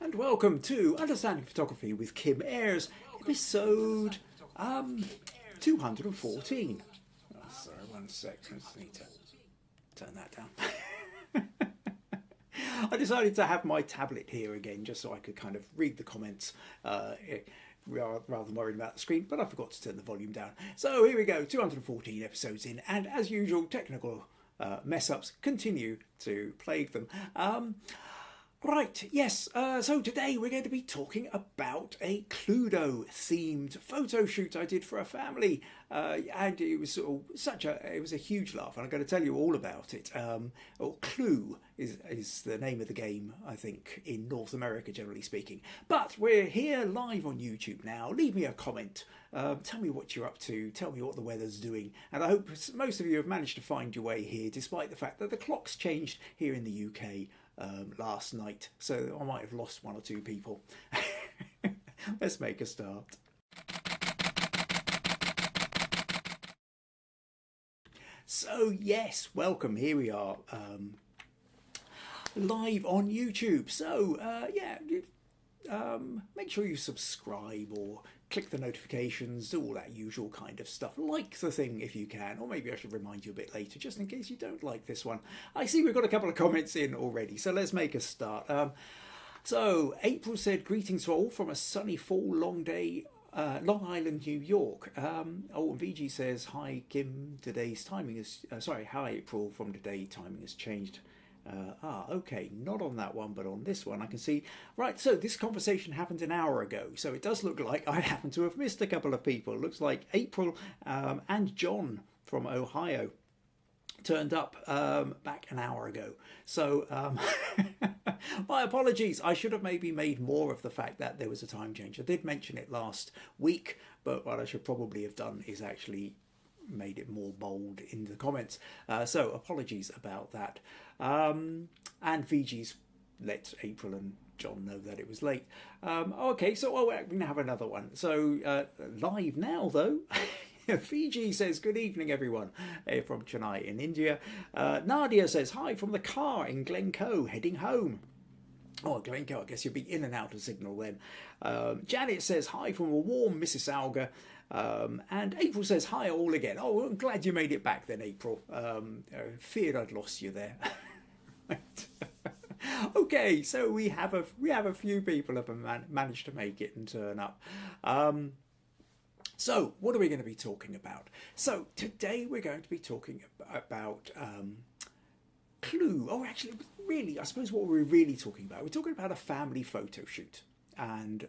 and welcome to Understanding Photography with Kim Ayres, episode 214. Oh, sorry, 1 second, I need to turn that down. I decided to have my tablet here again just so I could kind of read the comments rather than worrying about the screen, but I forgot to turn the volume down. So here we go, 214 episodes in, and as usual, technical mess-ups continue to plague them. Right, yes, so today we're going to be talking about a Cluedo-themed photo shoot I did for a family, and it was it was a huge laugh, and I'm going to tell you all about it. Clue is the name of the game, I think, in North America, generally speaking. But we're here live on YouTube now. Leave me a comment. Tell me what you're up to. Tell me what the weather's doing. And I hope most of you have managed to find your way here, despite the fact that the clock's changed here in the UK last night. So I might have lost 1 or 2 people. Let's make a start. So yes, welcome. Here we are. Live on YouTube. So make sure you subscribe or click the notifications, do all that usual kind of stuff. Like the thing if you can, or maybe I should remind you a bit later just in case you don't like this one. I see we've got a couple of comments in already, so let's make a start. So April said, greetings to all from a sunny fall long day, Long Island, New York. And Viji says, hi Kim, today's timing is, hi April, from today timing has changed. Okay, not on that one, but on this one I can see. Right, so this conversation happened an hour ago, so it does look like I happen to have missed a couple of people. It looks like April and John from Ohio turned up back an hour ago. So my apologies. I should have maybe made more of the fact that there was a time change. I did mention it last week, but what I should probably have done is actually made it more bold in the comments. So apologies about that. And Viji's let April and John know that it was late. Okay, so we're going to have another one. So live now, though. Viji says, good evening, everyone, from Chennai in India. Nadia says, hi from the car in Glencoe, heading home. Oh, Glencoe, I guess you'll be in and out of signal then. Janet says, hi from a warm Mississauga. And April says, hi all again. Oh, I'm glad you made it back then, April. Feared I'd lost you there. Right. Okay, so we have a few people have managed to make it and turn up. So what are we going to be talking about? So today we're going to be talking about Clue. Oh, actually, really, I suppose what we're really talking about, we're talking about a family photo shoot. And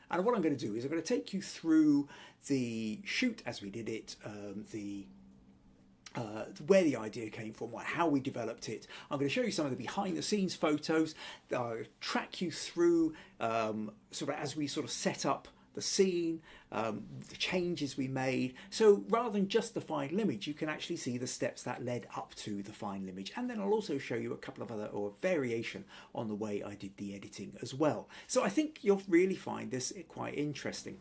what I'm going to do is I'm going to take you through the shoot as we did it, where the idea came from, how we developed it. I'm going to show you some of the behind the scenes photos, track you through sort of as we sort of set up the scene, the changes we made. So rather than just the final image, you can actually see the steps that led up to the final image. And then I'll also show you a couple of other, or variation on the way I did the editing as well. So I think you'll really find this quite interesting.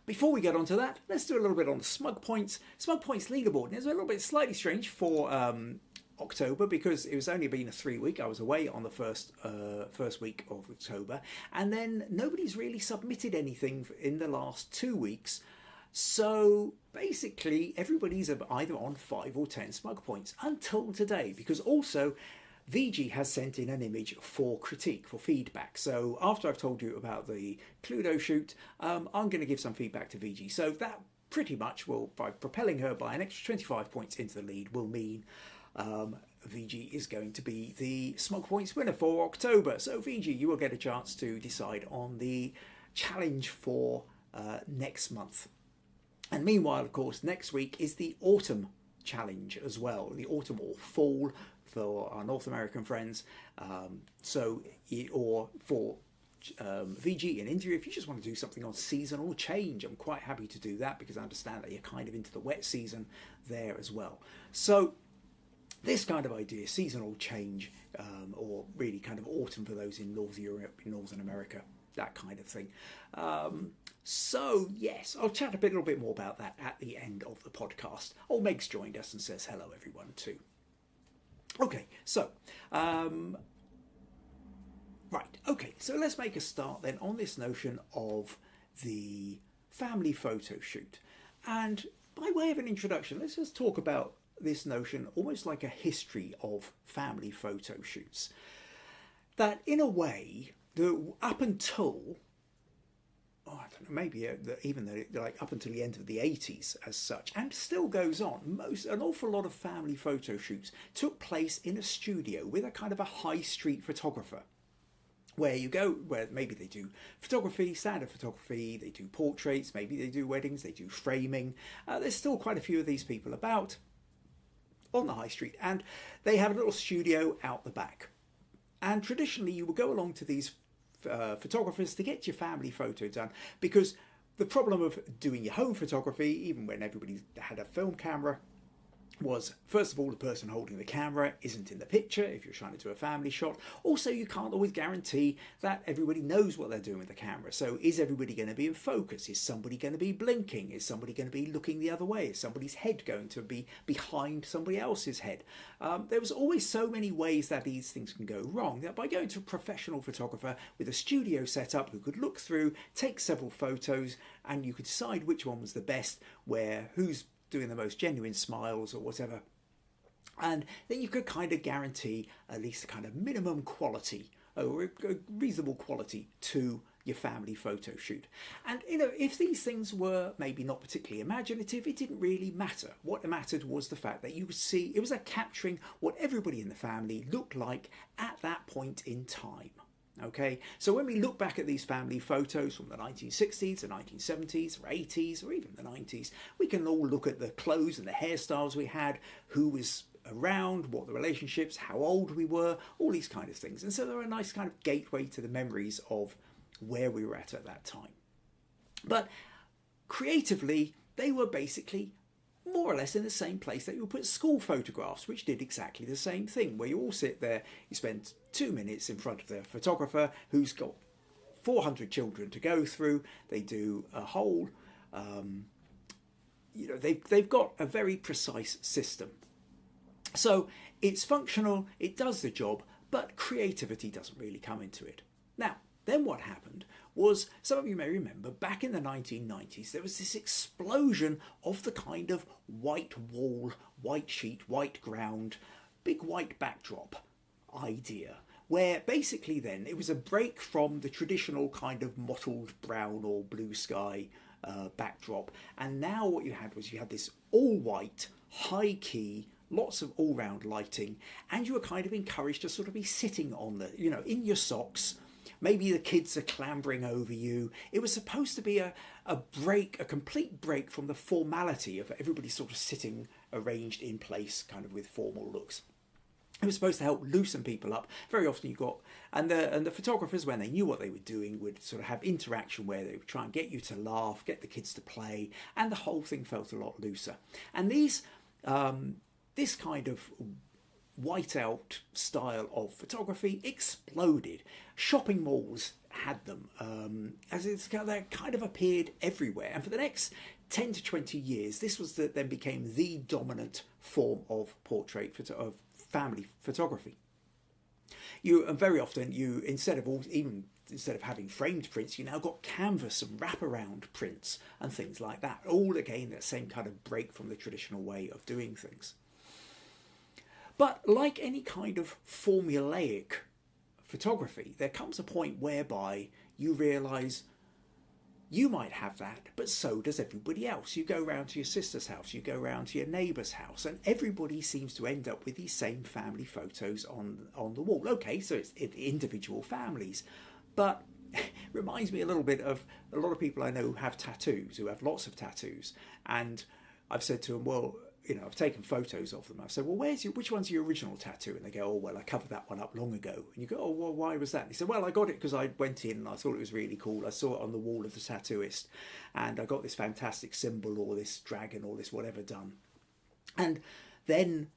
Before we get on to that, let's do a little bit on the Smug Points Leaderboard. And it's a little bit slightly strange for October because it was only been a 3-week. I was away on the first week of October, and then nobody's really submitted anything in the last 2 weeks. So basically everybody's either on 5 or 10 Smug Points until today, because also Viji has sent in an image for critique, for feedback. So after I've told you about the Cluedo shoot, I'm going to give some feedback to Viji. So that pretty much will, by propelling her by an extra 25 points into the lead, will mean Viji is going to be the Smug Points winner for October. So Viji, you will get a chance to decide on the challenge for next month. And meanwhile, of course, next week is the autumn challenge as well, the autumn or fall for our North American friends. Or for Viji in India, if you just want to do something on seasonal change, I'm quite happy to do that because I understand that you're kind of into the wet season there as well. So this kind of idea, seasonal change, or really kind of autumn for those in North Europe, Northern America, that kind of thing. So yes, I'll chat a little bit more about that at the end of the podcast. Oh, Meg's joined us and says hello everyone too. Okay, so right, Okay, so let's make a start then on this notion of the family photo shoot. And by way of an introduction, let's just talk about this notion almost like a history of family photo shoots. That in a way, up until, I don't know, maybe even like up until the end of the 80s as such, and still goes on, an awful lot of family photo shoots took place in a studio with a kind of a high street photographer. Where you go, where maybe they do photography, standard photography, they do portraits, maybe they do weddings, they do framing. There's still quite a few of these people about on the high street, and they have a little studio out the back. And traditionally you would go along to these photographers to get your family photo done, because the problem of doing your home photography, even when everybody had a film camera, was, first of all, the person holding the camera isn't in the picture if you're trying to do a family shot. Also, you can't always guarantee that everybody knows what they're doing with the camera. So is everybody going to be in focus? Is somebody going to be blinking? Is somebody going to be looking the other way? Is somebody's head going to be behind somebody else's head? There was always so many ways that these things can go wrong, that by going to a professional photographer with a studio set up who could look through, take several photos, and you could decide which one was the best, who's doing the most genuine smiles or whatever, and then you could kind of guarantee at least a kind of minimum quality or a reasonable quality to your family photo shoot. And if these things were maybe not particularly imaginative, it didn't really matter. What mattered was the fact that you would see it was a capturing what everybody in the family looked like at that point in time. Okay, so when we look back at these family photos from the 1960s, the 1970s, or 80s, or even the 90s, we can all look at the clothes and the hairstyles we had, who was around, what the relationships, how old we were, all these kind of things. And so they're a nice kind of gateway to the memories of where we were at that time. But creatively, they were basically more or less in the same place that you would put school photographs, which did exactly the same thing, where you all sit there, you spend 2 minutes in front of the photographer who's got 400 children to go through. They do a whole, they've got a very precise system. So it's functional, it does the job, but creativity doesn't really come into it. Now, then what happened was, some of you may remember, back in the 1990s, there was this explosion of the kind of white wall, white sheet, white ground, big white backdrop idea, where basically then it was a break from the traditional kind of mottled brown or blue sky backdrop. And now what you had this all white, high key, lots of all-round lighting, and you were kind of encouraged to sort of be sitting on in your socks. Maybe the kids are clambering over you. It was supposed to be a complete break from the formality of everybody sort of sitting arranged in place, kind of with formal looks. It was supposed to help loosen people up. Very often you got, and the photographers, when they knew what they were doing, would sort of have interaction where they would try and get you to laugh, get the kids to play, and the whole thing felt a lot looser. And this kind of whiteout style of photography exploded. Shopping malls had them, they kind of appeared everywhere. And for the next 10 to 20 years, this was then became the dominant form of family photography. Very often instead of having framed prints, you now got canvas and wraparound prints and things like that. All again that same kind of break from the traditional way of doing things. But like any kind of formulaic photography, there comes a point whereby you realise you might have that, but so does everybody else. You go round to your sister's house, you go round to your neighbour's house, and everybody seems to end up with these same family photos on the wall. Okay, so it's individual families, but it reminds me a little bit of a lot of people I know who have tattoos, who have lots of tattoos, and I've said to them, well, I've taken photos of them. I've said, well, which one's your original tattoo? And they go, oh, well, I covered that one up long ago. And you go, oh, well, why was that? And he said, well, I got it because I went in and I thought it was really cool. I saw it on the wall of the tattooist and I got this fantastic symbol or this dragon or this whatever done. And then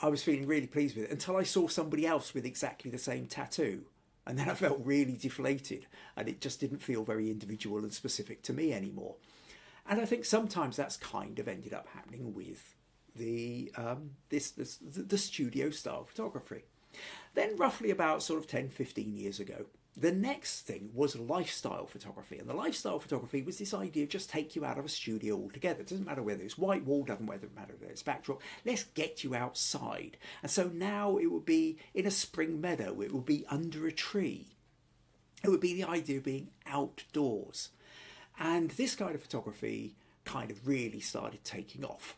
I was feeling really pleased with it until I saw somebody else with exactly the same tattoo. And then I felt really deflated and it just didn't feel very individual and specific to me anymore. And I think sometimes that's kind of ended up happening with the studio style photography. Then roughly about sort of 10, 15 years ago, The next thing was lifestyle photography, and the lifestyle photography was this idea of just take you out of a studio altogether. It doesn't matter whether it's white wall, doesn't matter whether it's backdrop, let's get you outside. And so now it would be in a spring meadow, it would be under a tree, it would be the idea of being outdoors. And this kind of photography kind of really started taking off.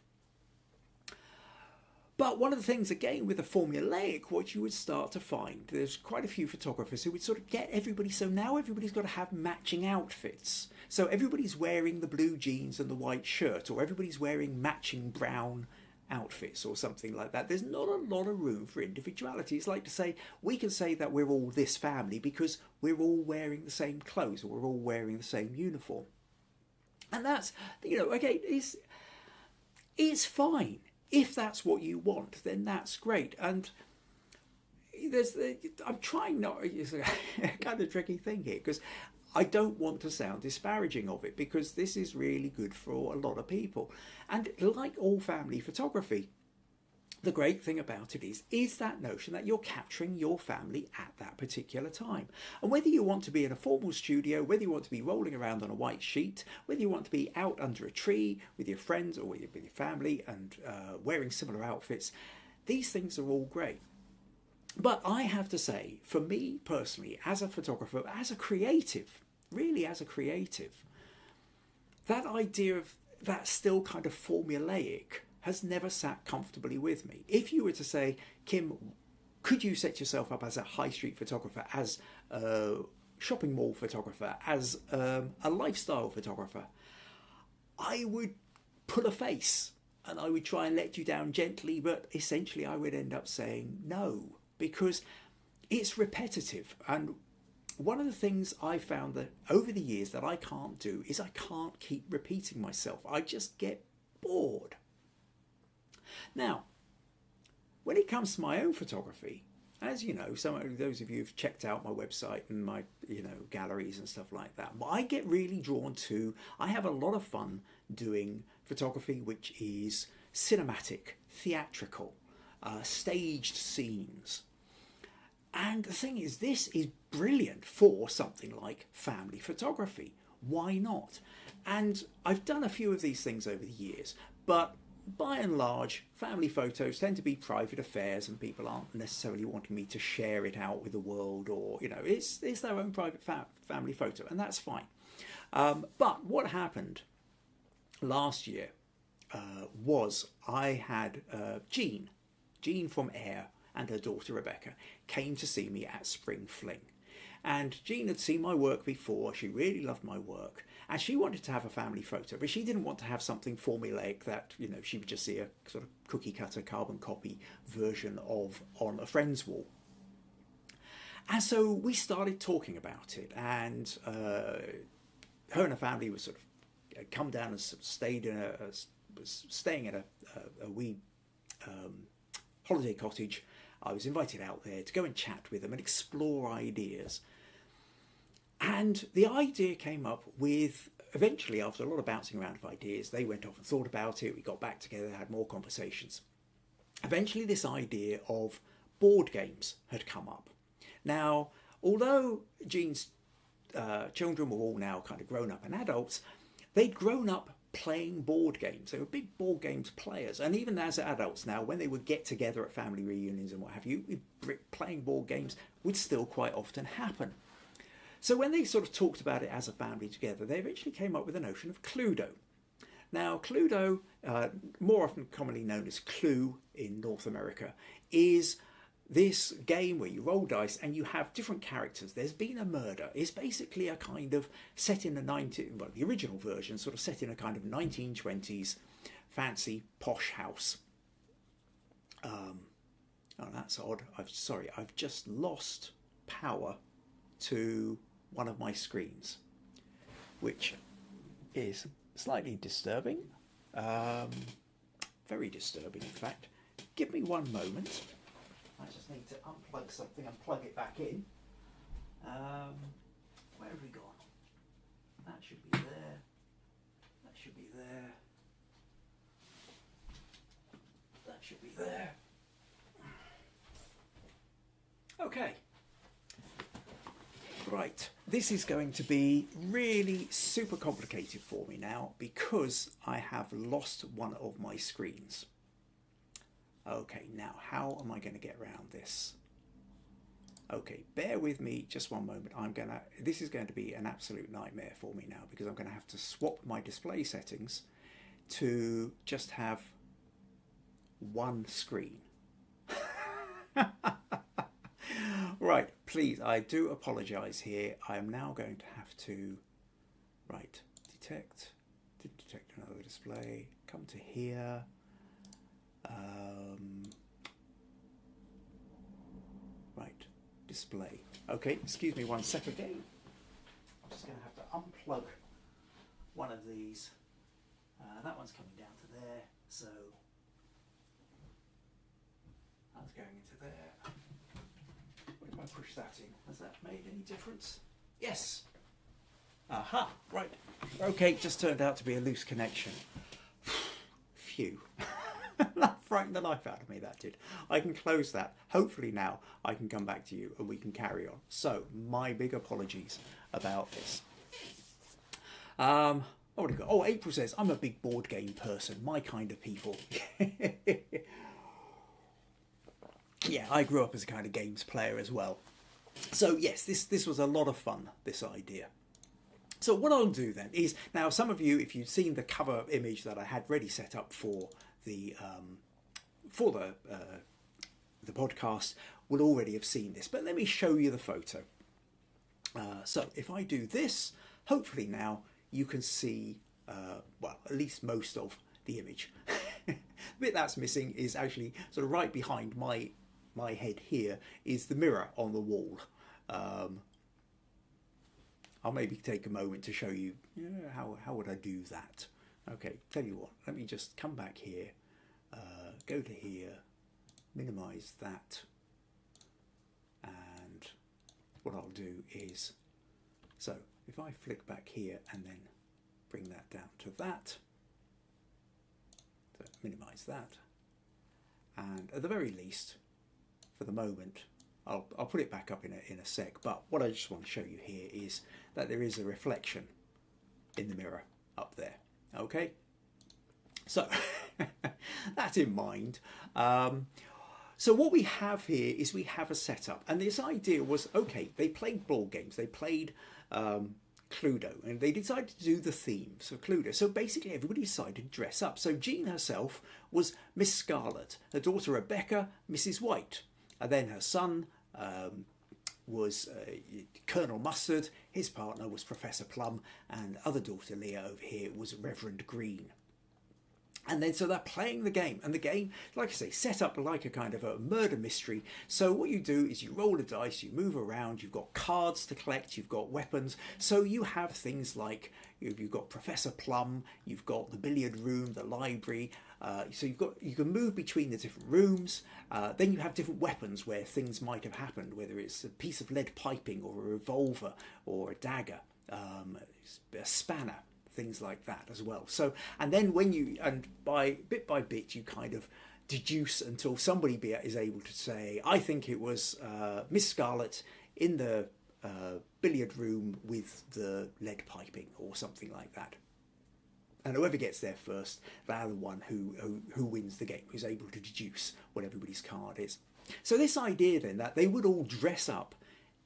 But one of the things, again, with the formulaic, what you would start to find, there's quite a few photographers who would sort of get everybody, so now everybody's got to have matching outfits. So everybody's wearing the blue jeans and the white shirt, or everybody's wearing matching brown outfits or something like that. There's not a lot of room for individuality. It's like to say, we can say that we're all this family because we're all wearing the same clothes, or we're all wearing the same uniform. And that's, you know, again, it's fine. If that's what you want, then that's great. And I'm trying not, it's a kind of tricky thing here, because I don't want to sound disparaging of it, because this is really good for a lot of people. And like all family photography, the great thing about it is that notion that you're capturing your family at that particular time. And whether you want to be in a formal studio, whether you want to be rolling around on a white sheet, whether you want to be out under a tree with your friends or with your family and wearing similar outfits, these things are all great. But I have to say, for me personally, as a photographer, as a creative, really as a creative, that idea of that still kind of formulaic has never sat comfortably with me. If you were to say, Kim, could you set yourself up as a high street photographer, as a shopping mall photographer, as a lifestyle photographer, I would pull a face and I would try and let you down gently, but essentially I would end up saying no, because it's repetitive. And one of the things I found that over the years that I can't do is I can't keep repeating myself. I just get bored. Now, when it comes to my own photography, as you know, some of those of you who've checked out my website and my, galleries and stuff like that, I get really drawn to, I have a lot of fun doing photography which is cinematic, theatrical, staged scenes. And the thing is, this is brilliant for something like family photography. Why not? And I've done a few of these things over the years, but by and large, family photos tend to be private affairs, and people aren't necessarily wanting me to share it out with the world, or, it's their own private family photo, and that's fine. But what happened last year was I had Jean from Ayres and her daughter Rebecca came to see me at Spring Fling. And Jean had seen my work before, she really loved my work, and she wanted to have a family photo, but she didn't want to have something formulaic that, she would just see a sort of cookie cutter carbon copy version of on a friend's wall. And so we started talking about it, and her and her family was sort of come down and sort of staying in a wee holiday cottage. I was invited out there to go and chat with them and explore ideas. And the idea came up with, eventually, after a lot of bouncing around of ideas, they went off and thought about it, we got back together, had more conversations. Eventually this idea of board games had come up. Now, although Jean's children were all now kind of grown up and adults, they'd grown up playing board games. They were big board games players, and even as adults now, when they would get together at family reunions and what have you, playing board games would still quite often happen. So when they sort of talked about it as a family together, they eventually came up with the notion of Cluedo. Now, Cluedo, more often commonly known as Clue in North America, is this game where you roll dice and you have different characters. There's been a murder. It's basically a kind of set in the original version, sort of set in a kind of 1920s fancy posh house. Oh, that's odd. I've just lost power to one of my screens, which is slightly disturbing. Very disturbing, in fact. Give me one moment. I just need to unplug something and plug it back in. Where have we gone? That should be there. That should be there. That should be there. Right, this is going to be really super complicated for me now because I have lost one of my screens. Okay, now how am I going to get around this? Okay, bear with me just one moment. This is going to be an absolute nightmare for me now because I'm going to have to swap my display settings to just have one screen. Right, please, I do apologise here. I am now going to have to, right, detect another display, come to here, right, display. Okay, excuse me 1 second again. I'm just going to have to unplug one of these. That one's coming down to there, so that's going into there. What if I push that in? Has that made any difference? Yes. Aha, right. Okay, just turned out to be a loose connection. Phew. That frightened the life out of me, that did. I can close that. Hopefully now I can come back to you and we can carry on. So, my big apologies about this. What do we got? Oh, April says, I'm a big board game person. My kind of people. Yeah, I grew up as a kind of games player as well. So yes, this was a lot of fun, this idea. So what I'll do then is, now some of you, if you've seen the cover image that I had ready set up for the podcast, will already have seen this. But let me show you the photo. So if I do this, hopefully now you can see, well, at least most of the image. The bit that's missing is actually sort of right behind my head here is the mirror on the wall. I'll maybe take a moment to show you, how would I do that. Okay, tell you what, let me just come back here, go to here, minimize that, and what I'll do is, so if I flick back here and then bring that down to that, so minimize that, and at the very least, for the moment, I'll put it back up in a sec, but what I just want to show you here is that there is a reflection in the mirror up there. Okay, so that in mind, so what we have here is we have a setup, and this idea was, okay, they played board games, they played Cluedo, and they decided to do the themes of Cluedo. So basically everybody decided to dress up. So Jean herself was Miss Scarlet, her daughter Rebecca, Mrs. White, and then her son was Colonel Mustard, his partner was Professor Plum, and other daughter Leah over here was Reverend Green. And then so they're playing the game, and the game, like I say, set up like a kind of a murder mystery. So what you do is you roll a dice, you move around, you've got cards to collect, you've got weapons. So you have things like, you've got Professor Plum, you've got the billiard room, the library. So you can move between the different rooms. Then you have different weapons where things might have happened, whether it's a piece of lead piping or a revolver or a dagger, a spanner. Things like that as well. So, and then by bit, you kind of deduce until somebody is able to say, I think it was Miss Scarlet in the billiard room with the lead piping or something like that. And whoever gets there first, they're the one who wins the game, who's able to deduce what everybody's card is. So this idea then that they would all dress up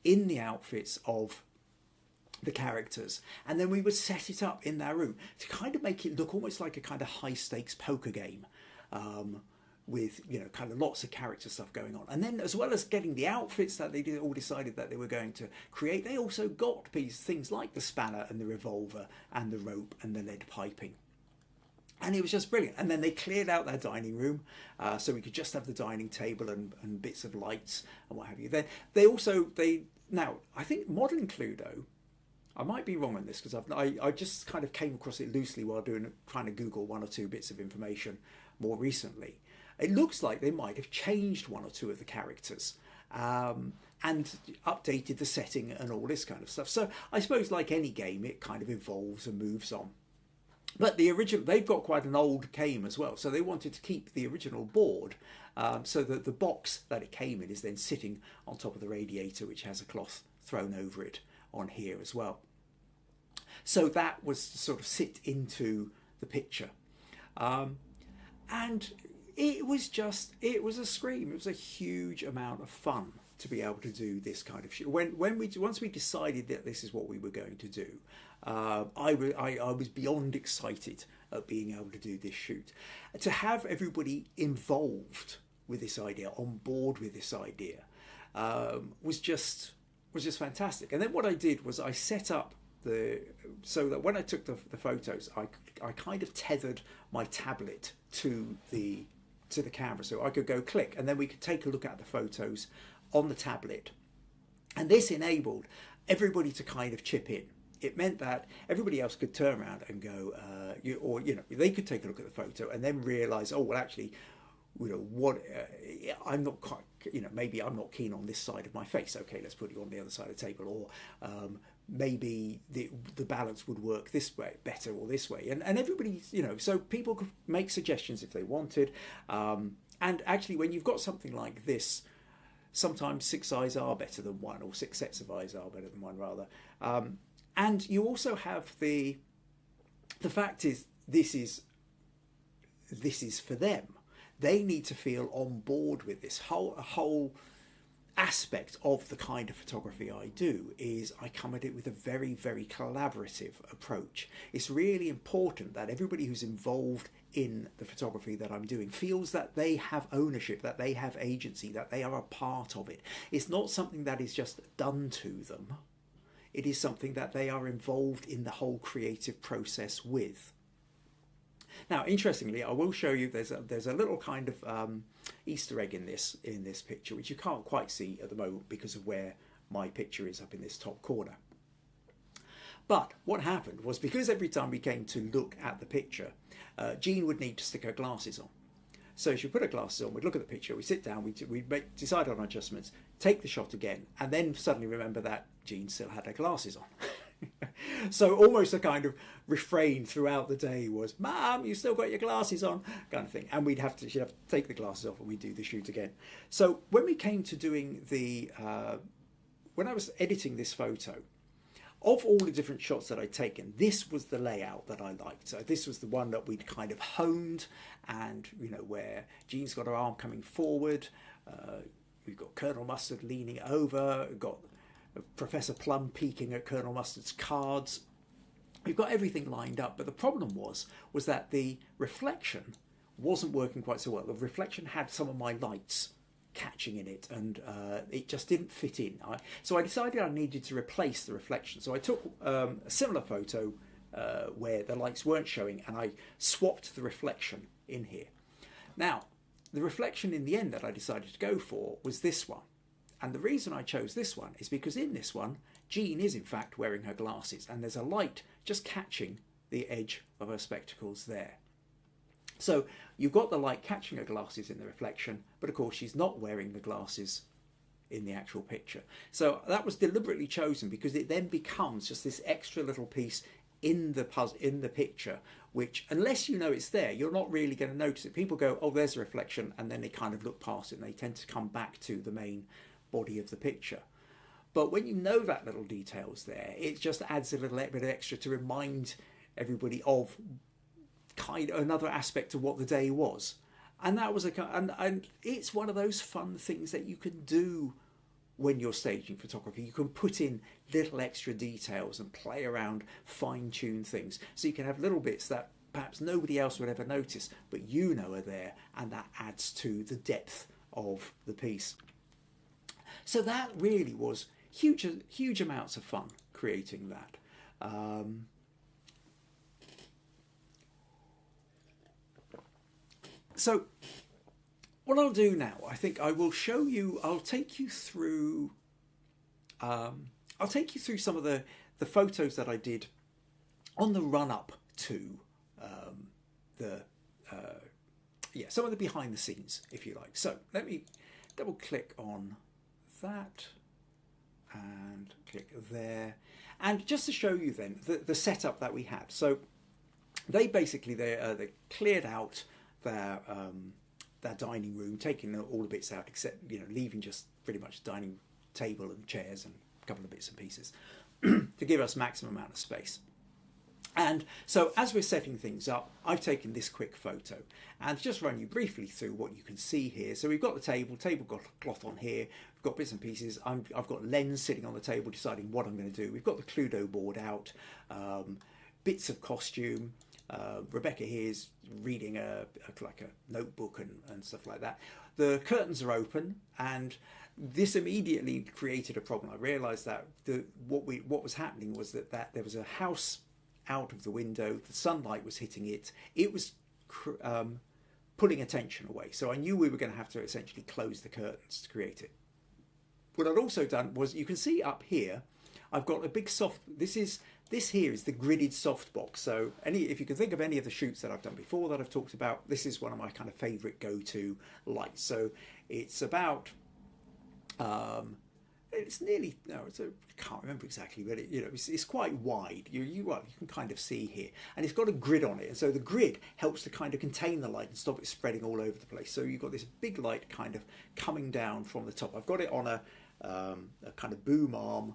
in the outfits of the characters, and then we would set it up in their room to kind of make it look almost like a kind of high stakes poker game, with kind of lots of character stuff going on. And then as well as getting the outfits that they all decided that they were going to create, they also got things like the spanner and the revolver and the rope and the lead piping. And it was just brilliant. And then they cleared out their dining room, so we could just have the dining table and bits of lights and what have you. Then now I think modern Cluedo, I might be wrong on this because I just kind of came across it loosely while trying to Google one or two bits of information more recently. It looks like they might have changed one or two of the characters and updated the setting and all this kind of stuff. So I suppose like any game, it kind of evolves and moves on. But the original, they've got quite an old game as well, so they wanted to keep the original board, so that the box that it came in is then sitting on top of the radiator, which has a cloth thrown over it on here as well. So that was to sort of sit into the picture. And it was a scream. It was a huge amount of fun to be able to do this kind of shoot. Once we decided that this is what we were going to do, I was beyond excited at being able to do this shoot. To have everybody involved with this idea, on board with this idea, was just fantastic. And then what I did was I set up so that when I took the photos, I kind of tethered my tablet to the camera, so I could go click, and then we could take a look at the photos on the tablet. And this enabled everybody to kind of chip in. It meant that everybody else could turn around and go, they could take a look at the photo and then realise, oh well, actually, I'm not quite, maybe I'm not keen on this side of my face. Okay, let's put you on the other side of the table, or maybe the balance would work this way better, or this way, and everybody, so people could make suggestions if they wanted. And actually, when you've got something like this, sometimes 6 eyes are better than one, or 6 sets of eyes are better than one, rather. And you also have the fact is this is for them. They need to feel on board with this whole aspect of the kind of photography I do. Is I come at it with a very, very collaborative approach. It's really important that everybody who's involved in the photography that I'm doing feels that they have ownership, that they have agency, that they are a part of it. It's not something that is just done to them. It is something that they are involved in the whole creative process with. Now, interestingly, I will show you there's a little kind of Easter egg in this picture, which you can't quite see at the moment because of where my picture is up in this top corner. But what happened was, because every time we came to look at the picture, Jean would need to stick her glasses on. So she would put her glasses on, we'd look at the picture, we'd sit down, we'd decide on adjustments, take the shot again, and then suddenly remember that Jean still had her glasses on. So almost a kind of refrain throughout the day was, "Mum, you still got your glasses on," kind of thing. And she'd have to take the glasses off, and we'd do the shoot again. So when we came to doing when I was editing this photo, of all the different shots that I'd taken, this was the layout that I liked. So this was the one that we'd kind of honed, and where Jean's got her arm coming forward, we've got Colonel Mustard leaning over, we've got Professor Plum peeking at Colonel Mustard's cards. We've got everything lined up, but the problem was that the reflection wasn't working quite so well. The reflection had some of my lights catching in it, and it just didn't fit in. So I decided I needed to replace the reflection. So I took a similar photo where the lights weren't showing, and I swapped the reflection in here. Now, the reflection in the end that I decided to go for was this one. And the reason I chose this one is because in this one, Jean is in fact wearing her glasses, and there's a light just catching the edge of her spectacles there. So you've got the light catching her glasses in the reflection, but of course she's not wearing the glasses in the actual picture. So that was deliberately chosen because it then becomes just this extra little piece in the picture, which, unless you know it's there, you're not really going to notice it. People go, "Oh, there's a reflection," and then they kind of look past it, and they tend to come back to the main body of the picture. But when you know that little detail's there, it just adds a little bit of extra to remind everybody of kind of another aspect of what the day was. And that was and it's one of those fun things that you can do when you're staging photography. You can put in little extra details and play around, fine-tune things, so you can have little bits that perhaps nobody else would ever notice, but are there, and that adds to the depth of the piece. So that really was huge amounts of fun creating that. So what I'll do now, I think I will show you, I'll take you through some of the photos that I did on the run-up to some of the behind the scenes, if you like. So let me double click on that and click there, and just to show you then the setup that we had. So they basically they cleared out their dining room, taking all the bits out except leaving just pretty much dining table and chairs and couple of bits and pieces to give us maximum amount of space. And so as we're setting things up, I've taken this quick photo and just run you briefly through what you can see here. So we've got the tablecloth on here, we've got bits and pieces, I've got lens sitting on the table deciding what I'm going to do. We've got the Cluedo board out, bits of costume. Rebecca here is reading like a notebook and stuff like that. The curtains are open, and this immediately created a problem. I realised that what was happening was that there was a house out of the window, the sunlight was hitting it, it was pulling attention away. So I knew we were going to have to essentially close the curtains to create it. What I'd also done was, you can see up here, I've got a big this here is the gridded softbox. So if you can think of any of the shoots that I've done before that I've talked about, this is one of my kind of favourite go-to lights. So it's about it's nearly, no, I can't remember exactly, but it's quite wide. You can kind of see here, and it's got a grid on it, and so the grid helps to kind of contain the light and stop it spreading all over the place. So you've got this big light kind of coming down from the top. I've got it on a kind of boom arm,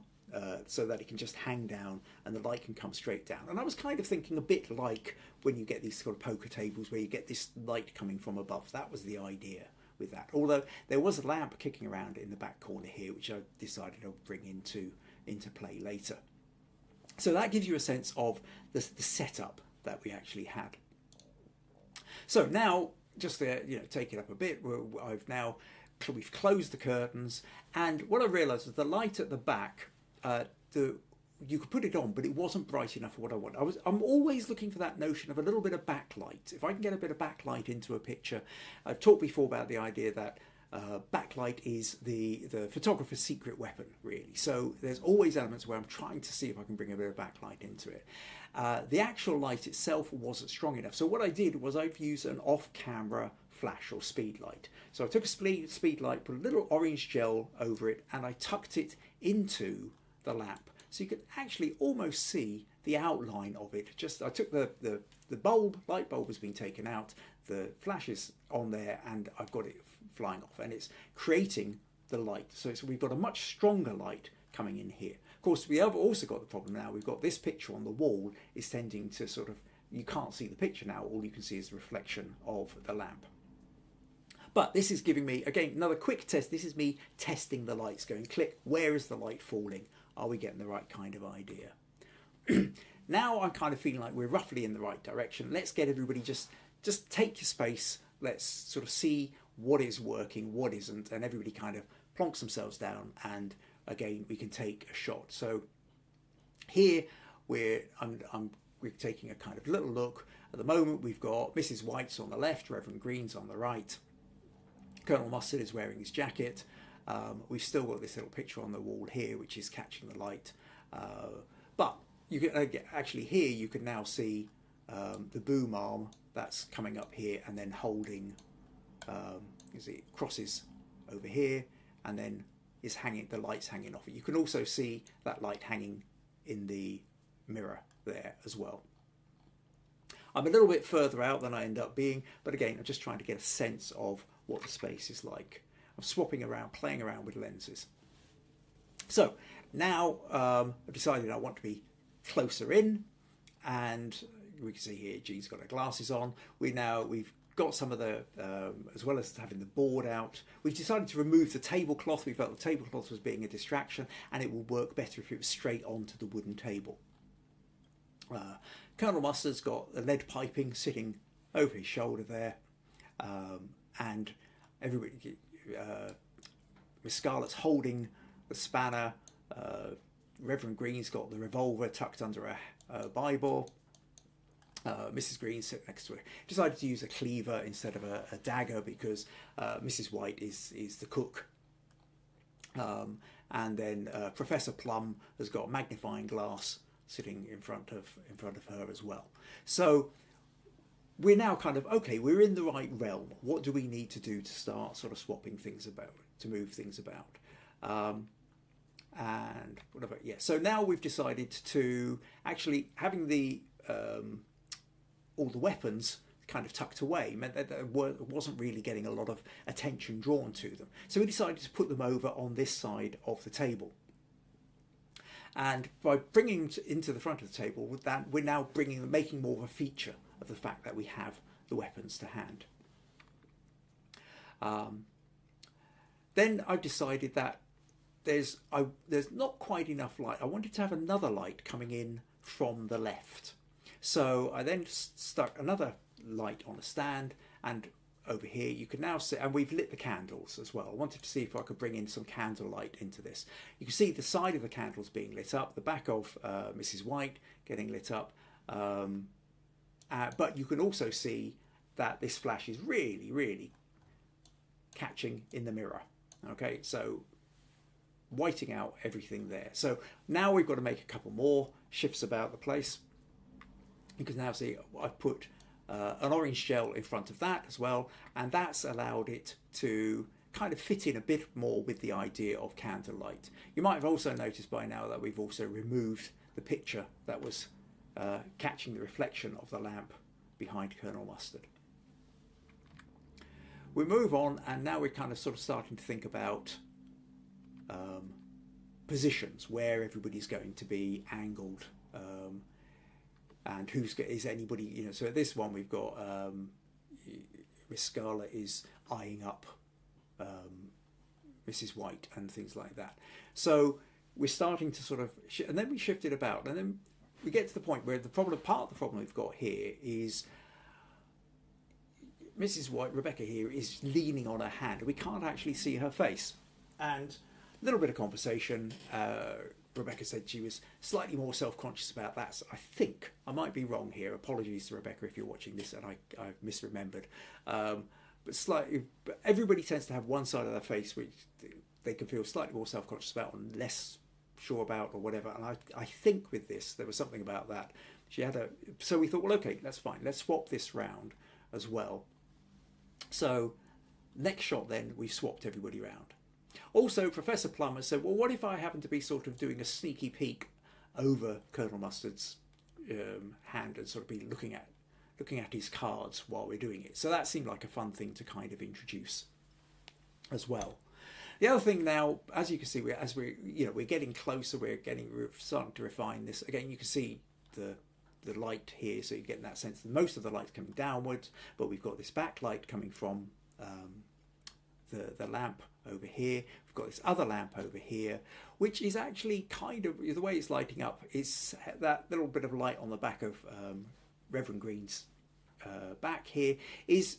so that it can just hang down and the light can come straight down. And I was kind of thinking a bit like when you get these sort of poker tables where you get this light coming from above. That was the idea with that. Although there was a lamp kicking around in the back corner here, which I decided I'll bring into play later. So that gives you a sense of the setup that we actually had. So now, just to take it up a bit, we've closed the curtains, and what I realised was the light at the back, you could put it on, but it wasn't bright enough for what I want. I'm always looking for that notion of a little bit of backlight. If I can get a bit of backlight into a picture, I've talked before about the idea that backlight is the photographer's secret weapon, really. So there's always elements where I'm trying to see if I can bring a bit of backlight into it. The actual light itself wasn't strong enough. So what I did was I've used an off-camera flash or speed light. So I took a speed light, put a little orange gel over it, and I tucked it into the lamp. So you can actually almost see the outline of it. I took the light bulb has been taken out, the flash is on there, and I've got it flying off, and it's creating the light. So we've got a much stronger light coming in here. Of course, we have also got the problem now, we've got this picture on the wall is tending to sort of, you can't see the picture now, all you can see is the reflection of the lamp. But this is giving me, again, another quick test. This is me testing the lights, going click, where is the light falling? Are we getting the right kind of idea? Now I'm kind of feeling like we're roughly in the right direction. Let's get everybody, just take your space. Let's sort of see what is working, what isn't, and everybody kind of plonks themselves down, and again, we can take a shot. So here we're taking a kind of little look. At the moment, we've got Mrs. White's on the left, Reverend Green's on the right. Colonel Mustard is wearing his jacket. We've still got this little picture on the wall here, which is catching the light. But you can actually here you can now see the boom arm that's coming up here, and then holding. You see it crosses over here, and then is hanging. The light's hanging off it. You can also see that light hanging in the mirror there as well. I'm a little bit further out than I end up being, but again, I'm just trying to get a sense of what the space is like. I'm swapping around, playing around with lenses. So now I've decided I want to be closer in, and we can see here G's got her glasses on. We've got some of the, as well as having the board out, we've decided to remove the tablecloth. We felt the tablecloth was being a distraction, and it would work better if it was straight onto the wooden table. Colonel Mustard's got the lead piping sitting over his shoulder there, and everybody, Miss Scarlet's holding the spanner. Reverend Green's got the revolver tucked under a Bible. Mrs. Green sitting next to her. Decided to use a cleaver instead of a dagger because Mrs. White is the cook. And then Professor Plum has got a magnifying glass sitting in front of her as well. So we're now kind of, okay, we're in the right realm. What do we need to do to start sort of swapping things about, to move things about? And whatever, yeah. So now we've decided to actually having the all the weapons kind of tucked away meant that there wasn't really getting a lot of attention drawn to them. So we decided to put them over on this side of the table. And by bringing into the front of the table, with that, we're now making more of a feature of the fact that we have the weapons to hand. Then I've decided that there's not quite enough light. I wanted to have another light coming in from the left. So I then stuck another light on a stand, and over here you can now see, and we've lit the candles as well. I wanted to see if I could bring in some candlelight into this. You can see the side of the candles being lit up, the back of Mrs. White getting lit up, but you can also see that this flash is really catching in the mirror. Okay, so whiting out everything there. So now we've got to make a couple more shifts about the place. You can now see I've put an orange gel in front of that as well, and that's allowed it to kind of fit in a bit more with the idea of candlelight. You might have also noticed by now that we've also removed the picture that was catching the reflection of the lamp behind Colonel Mustard. We move on, and now we're kind of sort of starting to think about positions, where everybody's going to be angled, and is anybody, you know. So at this one we've got Miss Scala is eyeing up Mrs. White and things like that. So we're starting to sort of, and then we shift it about, and then we get to the point where part of the problem we've got here is Mrs. White, Rebecca here, is leaning on her hand. We can't actually see her face. And a little bit of conversation. Rebecca said she was slightly more self-conscious about that. So I think, I might be wrong here. Apologies to Rebecca if you're watching this and I've misremembered. But everybody tends to have one side of their face which they can feel slightly more self-conscious about and less sure about or whatever. And I think with this, there was something about that. So we thought, well, okay, that's fine. Let's swap this round as well. So next shot then, we swapped everybody around. Also, Professor Plummer said, well, what if I happen to be sort of doing a sneaky peek over Colonel Mustard's hand and sort of be looking at his cards while we're doing it. So that seemed like a fun thing to kind of introduce as well. The other thing now, as you can see, we're getting closer, we're starting to refine this. Again, you can see the light here, so you're getting that sense that most of the light's coming downwards, but we've got this backlight coming from the lamp over here. We've got this other lamp over here, which is actually kind of, the way it's lighting up, is that little bit of light on the back of Reverend Green's back here is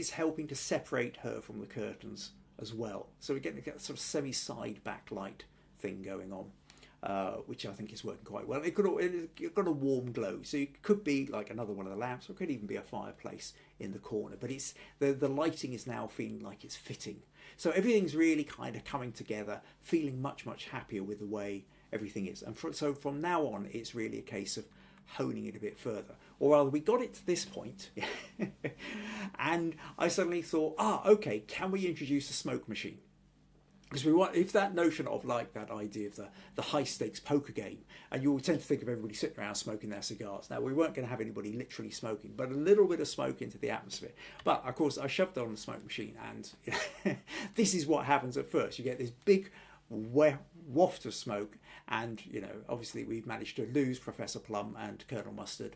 helping to separate her from the curtains as well. So we're getting a sort of semi-side backlight thing going on, which I think is working quite well. It's got a warm glow, so it could be like another one of the lamps, or it could even be a fireplace in the corner. But it's the lighting is now feeling like it's fitting. So everything's really kind of coming together, feeling much happier with the way everything is. And so from now on, it's really a case of honing it a bit further. Or rather, we got it to this point, and I suddenly thought, okay, can we introduce a smoke machine? Because if that notion of like that idea of the high stakes poker game, and you tend to think of everybody sitting around smoking their cigars. Now, we weren't going to have anybody literally smoking, but a little bit of smoke into the atmosphere. But of course, I shoved on the smoke machine, and this is what happens at first. You get this big waft of smoke, and obviously we've managed to lose Professor Plum and Colonel Mustard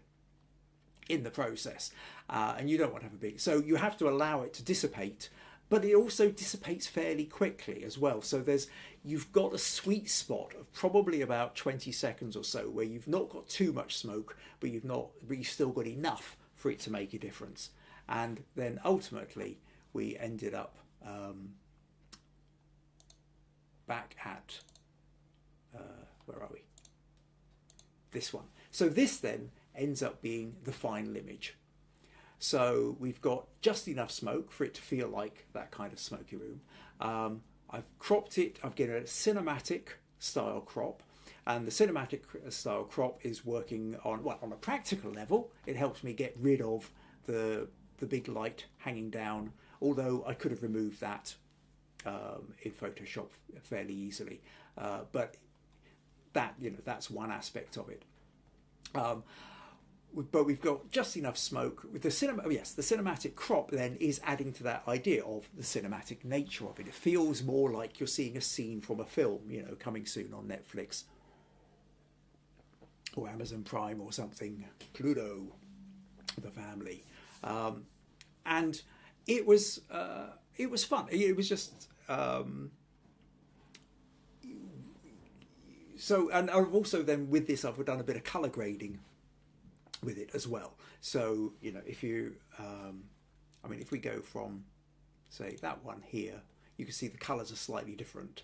in the process, and you don't want to have a big. So you have to allow it to dissipate. But it also dissipates fairly quickly as well. So you've got a sweet spot of probably about 20 seconds or so where you've not got too much smoke, but you've still got enough for it to make a difference. And then ultimately we ended up back at where are we? This one. So this then ends up being the final image. So we've got just enough smoke for it to feel like that kind of smoky room. I've cropped it. I've given it a cinematic style crop, and the cinematic style crop is working on a practical level. It helps me get rid of the big light hanging down. Although I could have removed that in Photoshop fairly easily, but that's one aspect of it. But we've got just enough smoke with the the cinematic crop then is adding to that idea of the cinematic nature of it. It feels more like you're seeing a scene from a film, coming soon on Netflix. or Amazon Prime or something, Cluedo, the family, and it was fun. It was just so, and I've also then with this I've done a bit of color grading with it as well. So you know, if you, I mean, if we go from say that one here, you can see the colors are slightly different.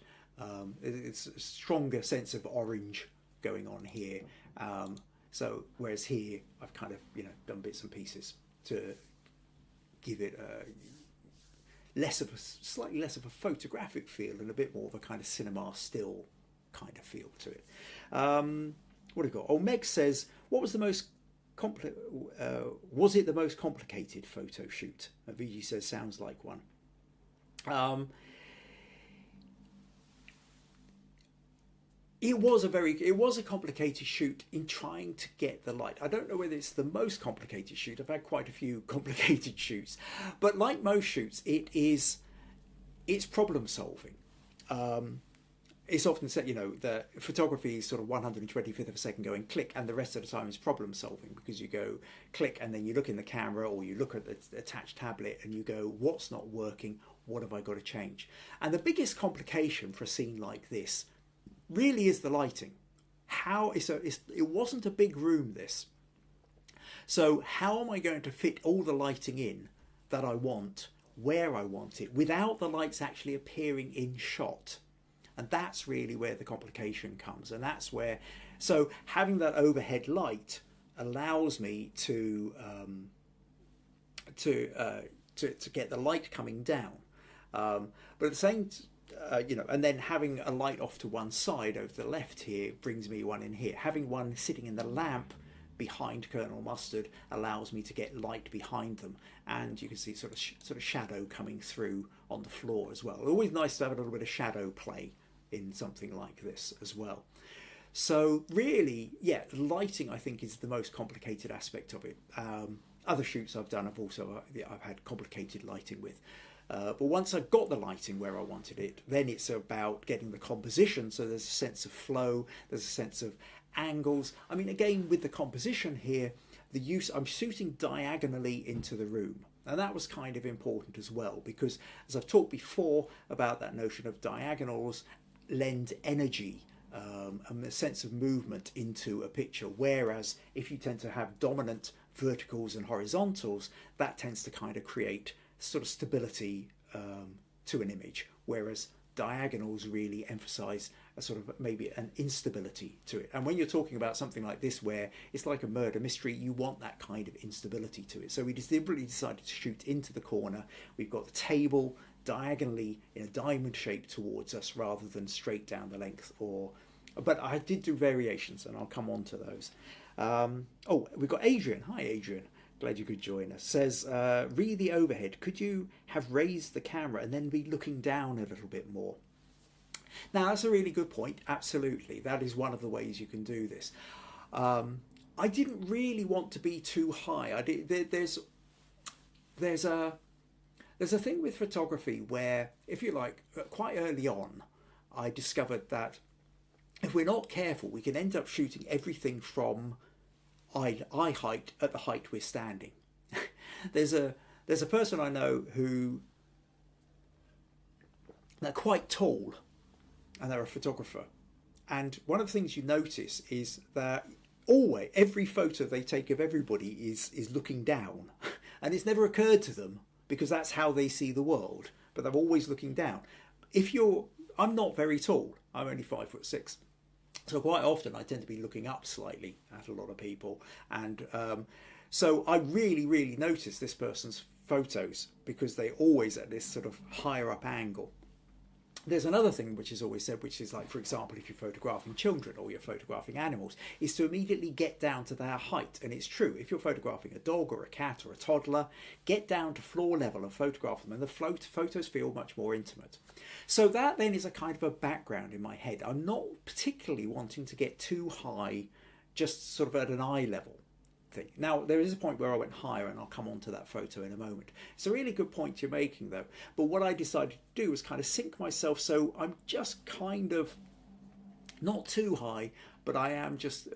It's a stronger sense of orange going on here. So whereas here I've kind of, you know, done bits and pieces to give it slightly less of a photographic feel and a bit more of a kind of cinema still kind of feel to it. What have we got? Oh, Meg says, what was the most was it the most complicated photo shoot? Viji says, sounds like one. It was a complicated shoot in trying to get the light. I don't know whether it's the most complicated shoot. I've had quite a few complicated shoots, but like most shoots, it's problem solving. It's often said, you know, the photography is sort of 125th of a second going click, and the rest of the time is problem solving, because you go click and then you look in the camera or you look at the attached tablet and you go, what's not working? What have I got to change? And the biggest complication for a scene like this really is the lighting. It wasn't a big room, this. So how am I going to fit all the lighting in that I want, where I want it, without the lights actually appearing in shot? And that's really where the complication comes. And that's where, so having that overhead light allows me to get the light coming down. But at the same you know, and then having a light off to one side over the left here brings me one in here. Having one sitting in the lamp behind Colonel Mustard allows me to get light behind them, and you can see sort of shadow coming through on the floor as well. Always nice to have a little bit of shadow play in something like this as well. So really, yeah, lighting I think is the most complicated aspect of it. Other shoots I've done, I've had complicated lighting with. But once I've got the lighting where I wanted it, then it's about getting the composition. So there's a sense of flow, there's a sense of angles. I mean, again, with the composition here, I'm shooting diagonally into the room. And that was kind of important as well, because as I've talked before about that notion of diagonals lend energy and a sense of movement into a picture. Whereas if you tend to have dominant verticals and horizontals, that tends to kind of create sort of stability to an image, whereas diagonals really emphasize a sort of maybe an instability to it. And when you're talking about something like this where it's like a murder mystery, you want that kind of instability to it. So we deliberately decided to shoot into the corner. We've got the table diagonally in a diamond shape towards us rather than straight down the length. But I did do variations, and I'll come on to those. Oh, we've got Adrian. Hi, Adrian. Glad you could join us. Says, re the overhead. Could you have raised the camera and then be looking down a little bit more? Now, that's a really good point. Absolutely. That is one of the ways you can do this. I didn't really want to be too high. There's a thing with photography where, if you like, quite early on, I discovered that if we're not careful, we can end up shooting everything from eye height at the height we're standing. There's a person I know who, they're quite tall and they're a photographer, and one of the things you notice is that always every photo they take of everybody is looking down, and it's never occurred to them because that's how they see the world, but they're always looking down. I'm not very tall, I'm only 5'6". So quite often I tend to be looking up slightly at a lot of people. And so I really, really notice this person's photos because they're always at this sort of higher up angle. There's another thing which is always said, which is like, for example, if you're photographing children or you're photographing animals, is to immediately get down to their height. And it's true, if you're photographing a dog or a cat or a toddler, get down to floor level and photograph them, and the photos feel much more intimate. So that then is a kind of a background in my head. I'm not particularly wanting to get too high, just sort of at an eye level thing. Now, there is a point where I went higher, and I'll come on to that photo in a moment. It's a really good point you're making, though. But what I decided to do was kind of sync myself, so I'm just kind of Not too high, but I am just,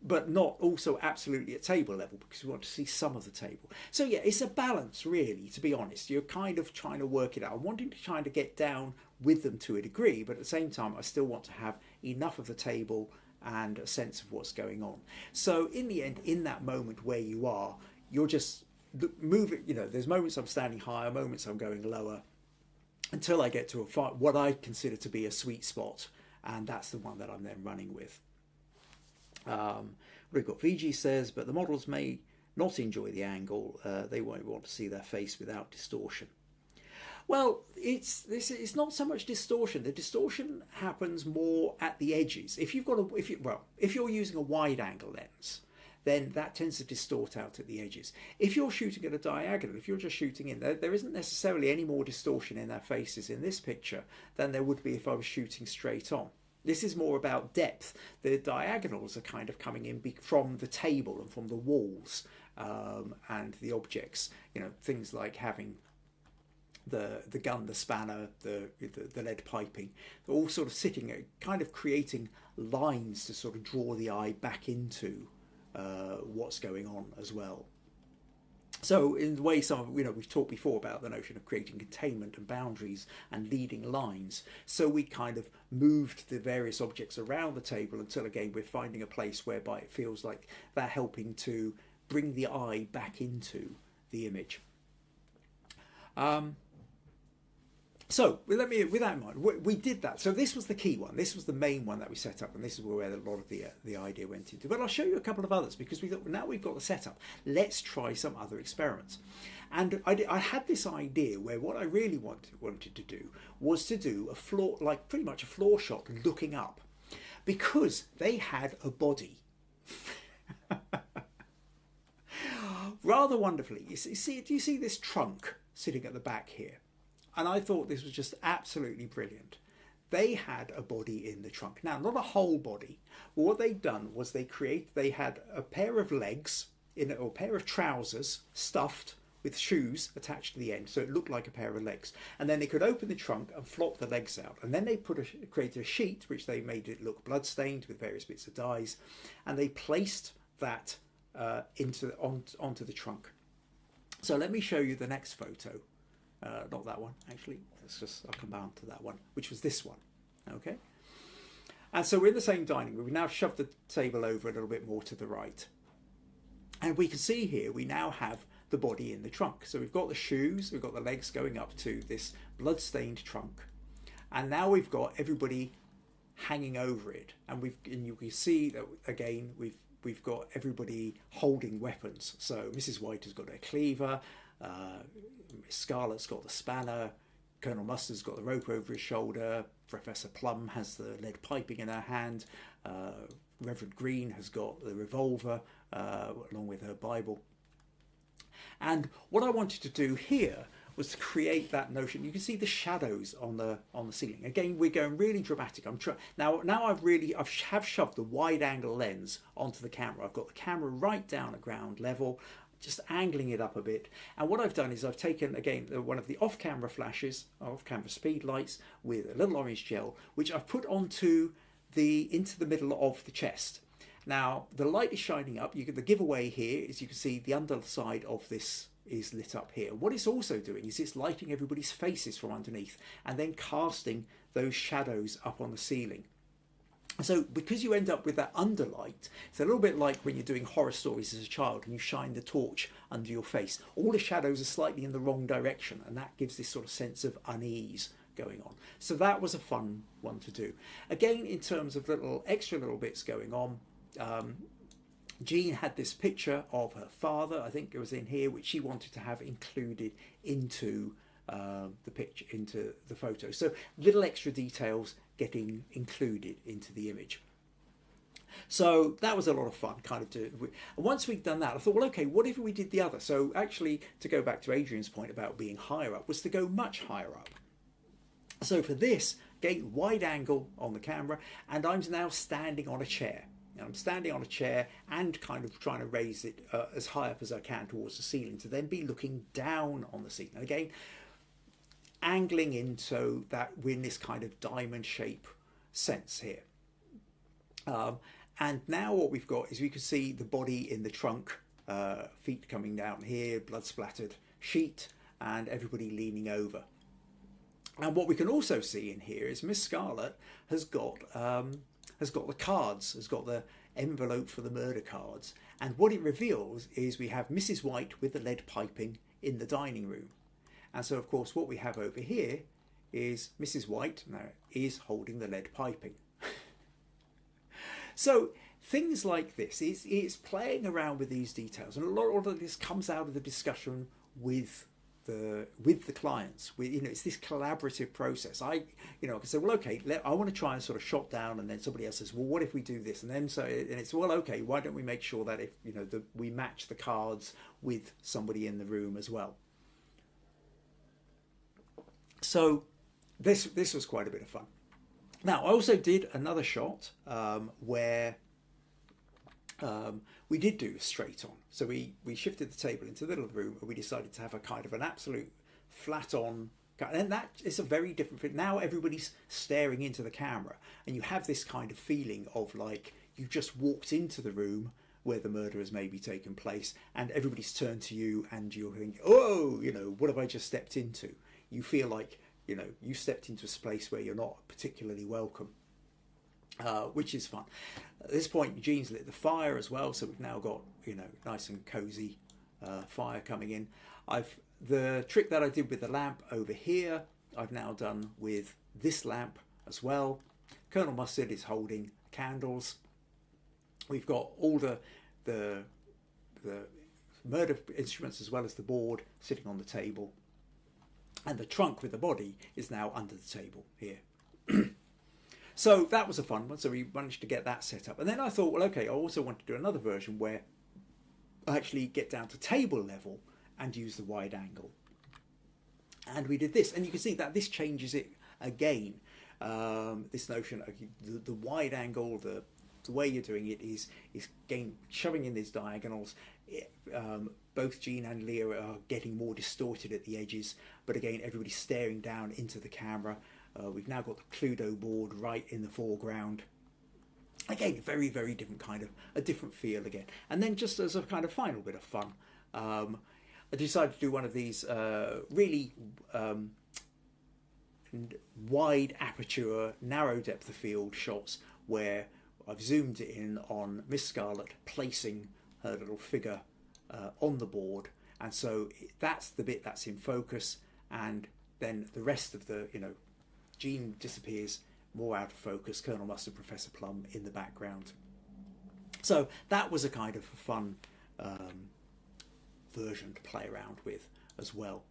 but not also absolutely at table level, because we want to see some of the table. So yeah, it's a balance really, to be honest. You're kind of trying to work it out. I'm wanting to try to get down with them to a degree, but at the same time, I still want to have enough of the table and a sense of what's going on. So in the end, in that moment where you are, you're just moving, you know, there's moments I'm standing higher, moments I'm going lower, until I get to what I consider to be a sweet spot. And that's the one that I'm then running with. We've got Viji says, but the models may not enjoy the angle. They won't want to see their face without distortion. Well, it's not so much distortion. The distortion happens more at the edges. If you're using a wide angle lens, then that tends to distort out at the edges. If you're shooting at a diagonal, if you're just shooting in, there isn't necessarily any more distortion in their faces in this picture than there would be if I was shooting straight on. This is more about depth. The diagonals are kind of coming in from the table and from the walls and the objects. You know, things like having the gun, the spanner, the lead piping, they're all sort of sitting, kind of creating lines to sort of draw the eye back into what's going on as well. So in the way we've talked before about the notion of creating containment and boundaries and leading lines. So we kind of moved the various objects around the table until again we're finding a place whereby it feels like they're helping to bring the eye back into the image. So with that in mind, we did that. So this was the key one. This was the main one that we set up, and this is where a lot of the idea went into. But I'll show you a couple of others, because we thought, now we've got the setup, let's try some other experiments. And I had this idea where what I really wanted to do was to do a floor, like pretty much a floor shot looking up, because they had a body. Rather wonderfully. Do you see this trunk sitting at the back here? And I thought this was just absolutely brilliant. They had a body in the trunk. Now, not a whole body. But what they'd done was they had a pair of legs, or a pair of trousers stuffed with shoes attached to the end. So it looked like a pair of legs. And then they could open the trunk and flop the legs out. And then they created a sheet, which they made it look bloodstained with various bits of dyes. And they placed that onto the trunk. So let me show you the next photo. Not that one, actually. I'll come down to that one, which was this one. Okay. And so we're in the same dining room. We now shoved the table over a little bit more to the right. And we can see here, we now have the body in the trunk. So we've got the shoes, we've got the legs going up to this blood-stained trunk. And now we've got everybody hanging over it. And you can see that, again, we've got everybody holding weapons. So Mrs. White has got her cleaver, Scarlett's got the spanner, Colonel Mustard's got the rope over his shoulder, Professor Plum has the lead piping in her hand, Reverend Green has got the revolver along with her Bible. And what I wanted to do here was to create that notion. You can see the shadows on the ceiling. Again, we're going really dramatic. Now I've shoved the wide angle lens onto the camera. I've got the camera right down at ground level, just angling it up a bit. And what I've done is I've taken, again, one of the off-camera flashes, off-camera speed lights with a little orange gel, which I've put into the middle of the chest. Now, the light is shining up. The giveaway here is you can see the underside of this is lit up here. What it's also doing is it's lighting everybody's faces from underneath and then casting those shadows up on the ceiling. So because you end up with that underlight, it's a little bit like when you're doing horror stories as a child and you shine the torch under your face. All the shadows are slightly in the wrong direction, and that gives this sort of sense of unease going on. So that was a fun one to do. Again, in terms of extra little bits going on, Jean had this picture of her father, I think it was in here, which she wanted to have included into the picture, into the photo. So little extra details getting included into the image. So that was a lot of fun, kind of. And once we'd done that, I thought, well, okay, what if we did the other? So actually, to go back to Adrian's point about being higher up, was to go much higher up. So for this, again, wide angle on the camera, and I'm now standing on a chair. I'm standing on a chair and kind of trying to raise it as high up as I can towards the ceiling to then be looking down on the ceiling. And again, angling in so that we're in this kind of diamond shape sense here. And now what we've got is we can see the body in the trunk, feet coming down here, blood splattered sheet, and everybody leaning over. And what we can also see in here is Miss Scarlet has got the cards, has got the envelope for the murder cards. And what it reveals is we have Mrs. White with the lead piping in the dining room. And so, of course, what we have over here is Mrs. White now is holding the lead piping. So things like this, it's playing around with these details. And a lot of this comes out of the discussion with the clients. It's this collaborative process. I can say, well, okay, I want to try and sort of shot down, and then somebody else says, well, what if we do this? And then it's well, okay, why don't we make sure that if we match the cards with somebody in the room as well? So this was quite a bit of fun. Now, I also did another shot where we did do straight on. So we shifted the table into the middle of the room, and we decided to have a kind of an absolute flat on. And that is a very different thing. Now everybody's staring into the camera, and you have this kind of feeling of like you just walked into the room where the murder has maybe taken place, and everybody's turned to you, and you're thinking, oh, what have I just stepped into? You feel like, you stepped into a space where you're not particularly welcome, which is fun. At this point, Eugene's lit the fire as well, so we've now got, nice and cozy fire coming in. The trick that I did with the lamp over here, I've now done with this lamp as well. Colonel Mustard is holding candles. We've got all the murder instruments as well as the board sitting on the table. And the trunk with the body is now under the table here. So that was a fun one. So we managed to get that set up. And then I thought, well, okay, I also want to do another version where I actually get down to table level and use the wide angle. And we did this. And you can see that this changes it again. This notion of the wide angle, the way you're doing it is again shoving in these diagonals. Both Jean and Leah are getting more distorted at the edges, but again everybody's staring down into the camera. We've now got the Cluedo board right in the foreground. Again, very, very different a different feel again. And then just as a kind of final bit of fun, I decided to do one of these really wide aperture, narrow depth of field shots where I've zoomed in on Miss Scarlet placing her little figure on the board, and so that's the bit that's in focus, and then the rest of the, Jean disappears, more out of focus, Colonel Mustard, Professor Plum in the background. So that was a kind of fun version to play around with as well.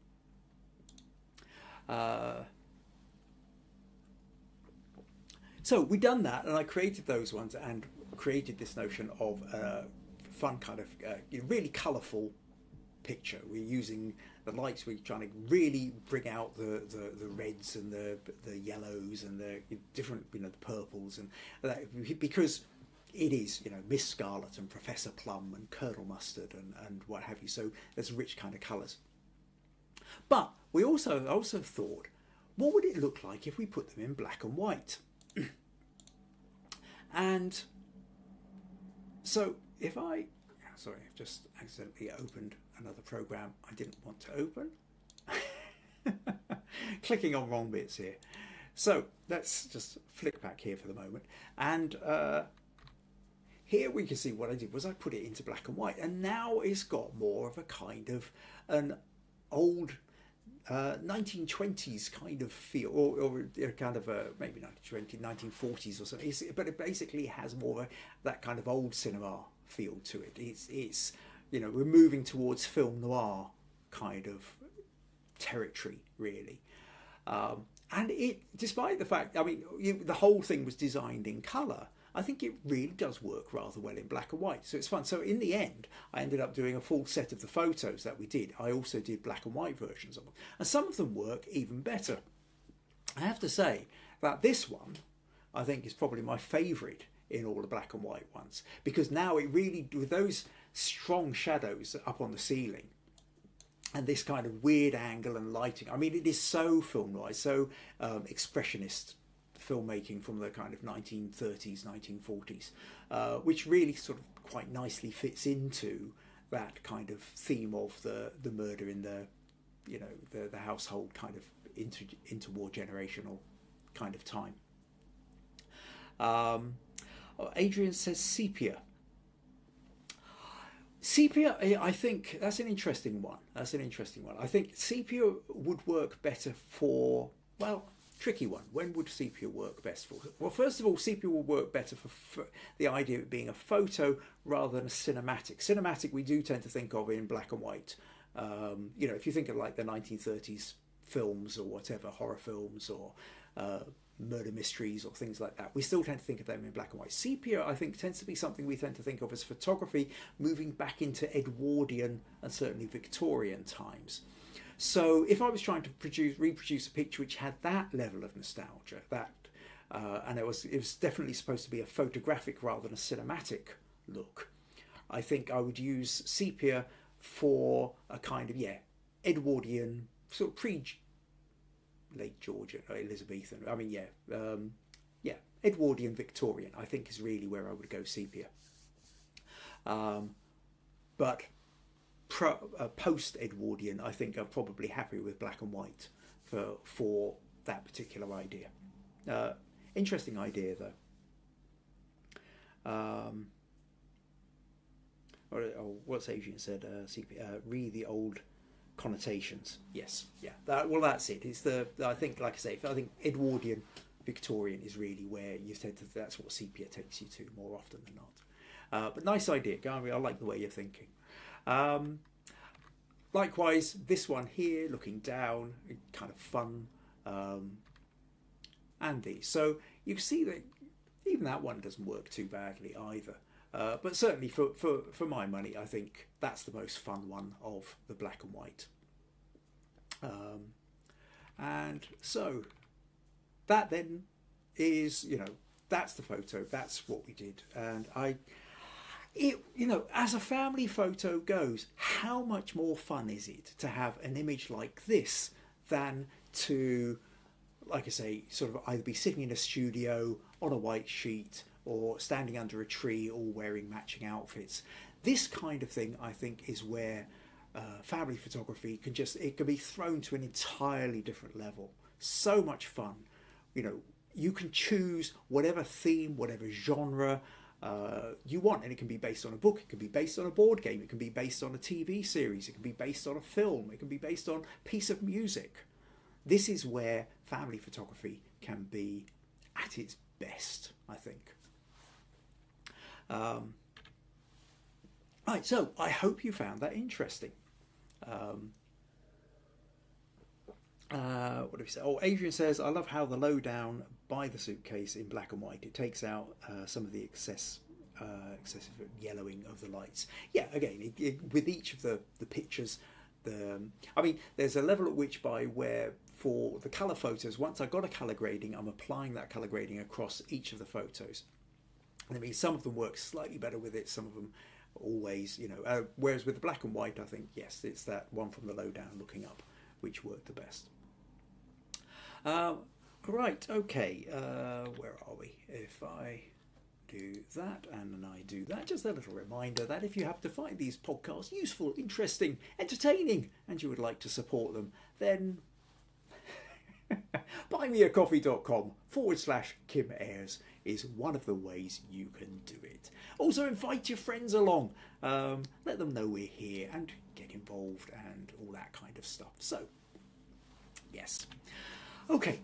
So we've done that, and I created those ones and created this notion of fun kind of really colourful picture. We're using the lights, we're trying to really bring out the reds and the yellows and the different, the purples, and that, because it is, Miss Scarlet and Professor Plum and Colonel Mustard and what have you. So there's rich kind of colours. But we also thought, what would it look like if we put them in black and white? And so if sorry, I've just accidentally opened another program I didn't want to open. Clicking on wrong bits here. So let's just flick back here for the moment. And here we can see what I did was I put it into black and white, and now it's got more of a kind of an old 1920s kind of feel, or kind of a maybe 1940s or something. But it basically has more of that kind of old cinema feel to it. It's we're moving towards film noir kind of territory, really. And it, despite the fact, the whole thing was designed in colour, I think it really does work rather well in black and white. So it's fun. So in the end, I ended up doing a full set of the photos that we did. I also did black and white versions of them. And some of them work even better. I have to say that this one, I think, is probably my favourite in all the black and white ones. Because now it really, with those strong shadows up on the ceiling, and this kind of weird angle and lighting, it is so film noir, so expressionist filmmaking from the kind of 1930s, 1940s, which really sort of quite nicely fits into that kind of theme of the murder in the, you know, the household kind of interwar generational kind of time. Adrian says sepia. Sepia, I think that's an interesting one. That's an interesting one. I think sepia would work better for, well, tricky one. When would sepia work best for? Well, first of all, sepia will work better for the idea of it being a photo rather than a cinematic. Cinematic we do tend to think of in black and white. You know, if you think of like the 1930s films or whatever, horror films or murder mysteries or things like that, we still tend to think of them in black and white. Sepia, I think, tends to be something we tend to think of as photography moving back into Edwardian and certainly Victorian times. So if I was trying to reproduce a picture which had that level of nostalgia, and it was definitely supposed to be a photographic rather than a cinematic look, I think I would use sepia for a kind of, Edwardian, sort of late Georgian, Elizabethan. I mean, Edwardian Victorian, I think, is really where I would go sepia. But post-Edwardian, I think I'm probably happy with black and white for that particular idea. Interesting idea, though. What's Adrian said? Re the old connotations. Yes, yeah. That's it. It's I think, like I say, I think Edwardian Victorian is really where you tend to. That's what sepia takes you to more often than not. But nice idea, Gary. I like the way you're thinking. Likewise, this one here, looking down, kind of fun, and these. So you can see that even that one doesn't work too badly either. But certainly for my money, I think that's the most fun one of the black and white. And so that then is, you know, that's the photo. That's what we did. And as a family photo goes, how much more fun is it to have an image like this than to, like I say, sort of either be sitting in a studio on a white sheet or standing under a tree, all wearing matching outfits. This kind of thing, I think, is where family photography can be thrown to an entirely different level. So much fun. You know, you can choose whatever theme, whatever genre you want, and it can be based on a book, it can be based on a board game, it can be based on a TV series, it can be based on a film, it can be based on a piece of music. This is where family photography can be at its best, I think. Right, so I hope you found that interesting. What do we say? Oh, Adrian says, I love how the lowdown by the suitcase in black and white. It takes out some of the excessive yellowing of the lights. Yeah, again, with each of the pictures, there's a level at which where for the colour photos, once I've got a colour grading, I'm applying that colour grading across each of the photos. And I mean, some of them work slightly better with it, some of them always, whereas with the black and white, I think, yes, it's that one from the lowdown looking up which worked the best. Right, okay, where are we? If I do that and then I do that, just a little reminder that if you happen to find these podcasts useful, interesting, entertaining, and you would like to support them, then buymeacoffee.com/Kim Ayres is one of the ways you can do it. Also invite your friends along, let them know we're here and get involved and all that kind of stuff. So, yes. Okay.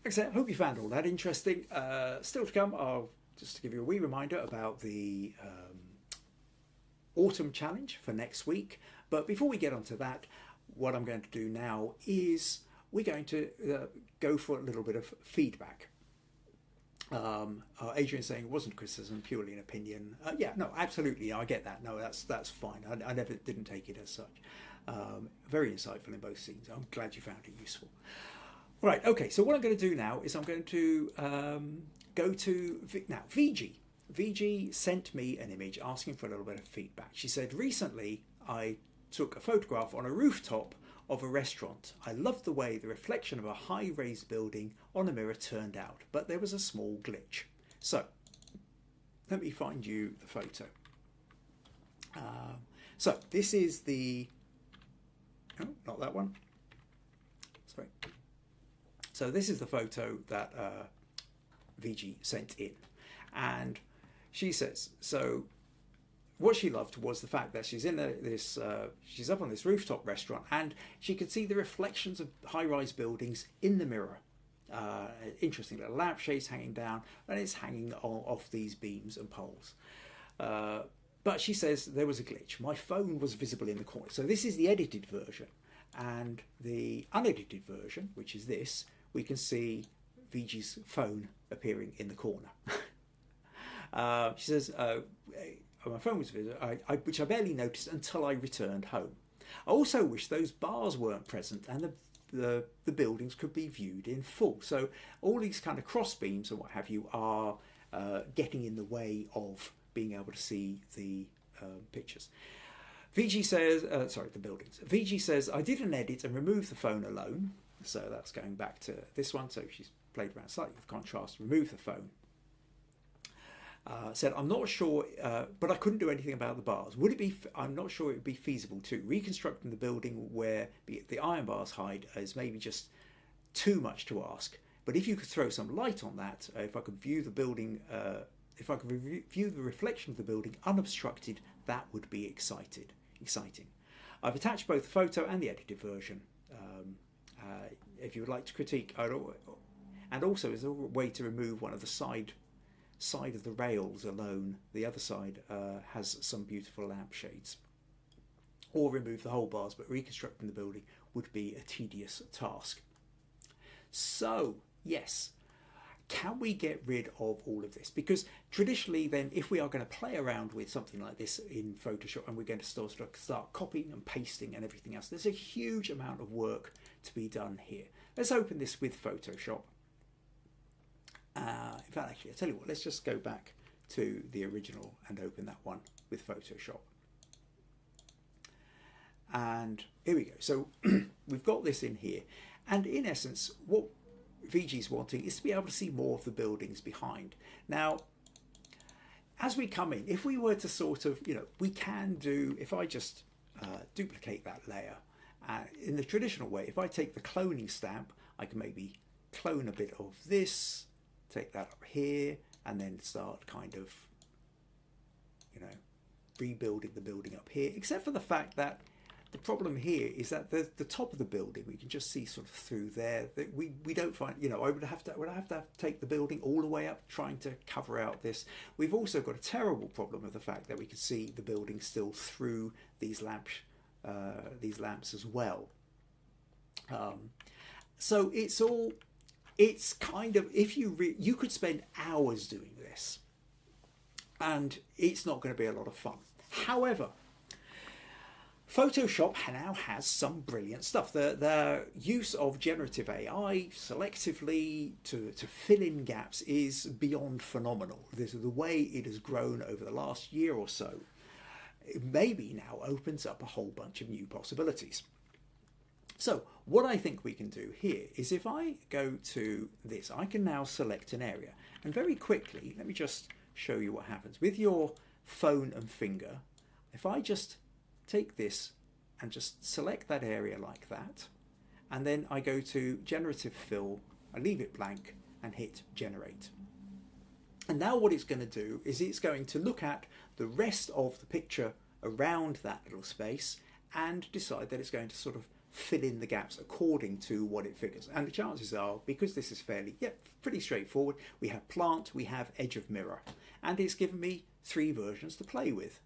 Like I said, I hope you found all that interesting. Still to come, I'll just give you a wee reminder about the autumn challenge for next week. But before we get onto that, what I'm going to do now is we're going to go for a little bit of feedback. Adrian's saying it wasn't criticism, purely an opinion. Yeah, no, absolutely, I get that. No, that's fine. I never didn't take it as such. Very insightful in both scenes. I'm glad you found it useful. Right, okay, so what I'm going to do now is I'm going to go to Viji. Viji sent me an image asking for a little bit of feedback. She said, recently I took a photograph on a rooftop of a restaurant. I loved the way the reflection of a high raised building on a mirror turned out, but there was a small glitch. So let me find you the photo. So this is the, oh, not that one. Sorry. So this is the photo that Viji sent in, and she says, so what she loved was the fact that she's in she's up on this rooftop restaurant and she could see the reflections of high-rise buildings in the mirror. Interesting little lampshades hanging down, and it's hanging off these beams and poles. But she says there was a glitch. My phone was visible in the corner. So this is the edited version, and the unedited version, which is this, we can see Viji's phone appearing in the corner. She says, my phone was visible, which I barely noticed until I returned home. I also wish those bars weren't present and the buildings could be viewed in full. So all these kind of cross beams and what have you are getting in the way of being able to see the pictures. Viji says, the buildings. Viji says, I did an edit and removed the phone alone. So that's going back to this one. So she's played around slightly with contrast, removed the phone. Said, I'm not sure, but I couldn't do anything about the bars. Would it be, I'm not sure it would be feasible to reconstructing the building where the iron bars hide is maybe just too much to ask. But if you could throw some light on that, if I could view the building, if I could view the reflection of the building unobstructed, that would be exciting. I've attached both the photo and the edited version. If you would like to critique, and also is there a way to remove one of the side of the rails alone. The other side has some beautiful lampshades, or remove the whole bars, but reconstructing the building would be a tedious task. So yes, can we get rid of all of this? Because traditionally then, if we are going to play around with something like this in Photoshop and we're going to start copying and pasting and everything else, there's a huge amount of work to be done here. Let's open this with Photoshop. In fact, actually, I'll tell you what, let's just go back to the original and open that one with Photoshop. And here we go. So we've got this in here. And in essence, what Viji's wanting is to be able to see more of the buildings behind. Now, as we come in, if we were to sort of, we can do, if I just duplicate that layer, in the traditional way, if I take the cloning stamp, I can maybe clone a bit of this, take that up here, and then start kind of, rebuilding the building up here, except for the fact that the problem here is that the top of the building, we can just see sort of through there, that we don't find, I would have to take the building all the way up trying to cover out this. We've also got a terrible problem of the fact that we can see the building still through these lamps as well. So it's kind of, if you could spend hours doing this and it's not going to be a lot of fun. However, Photoshop now has some brilliant stuff. The use of generative AI selectively to fill in gaps is beyond phenomenal. The way it has grown over the last year or so, it maybe now opens up a whole bunch of new possibilities. So what I think we can do here is, if I go to this, I can now select an area, and very quickly, let me just show you what happens with your phone and finger. If I just take this and just select that area like that, and then I go to generative fill, I leave it blank and hit generate. And now what it's going to do is it's going to look at the rest of the picture around that little space and decide that it's going to sort of fill in the gaps according to what it figures. And the chances are, because this is pretty straightforward, we have plant, we have edge of mirror, and it's given me 3 versions to play with.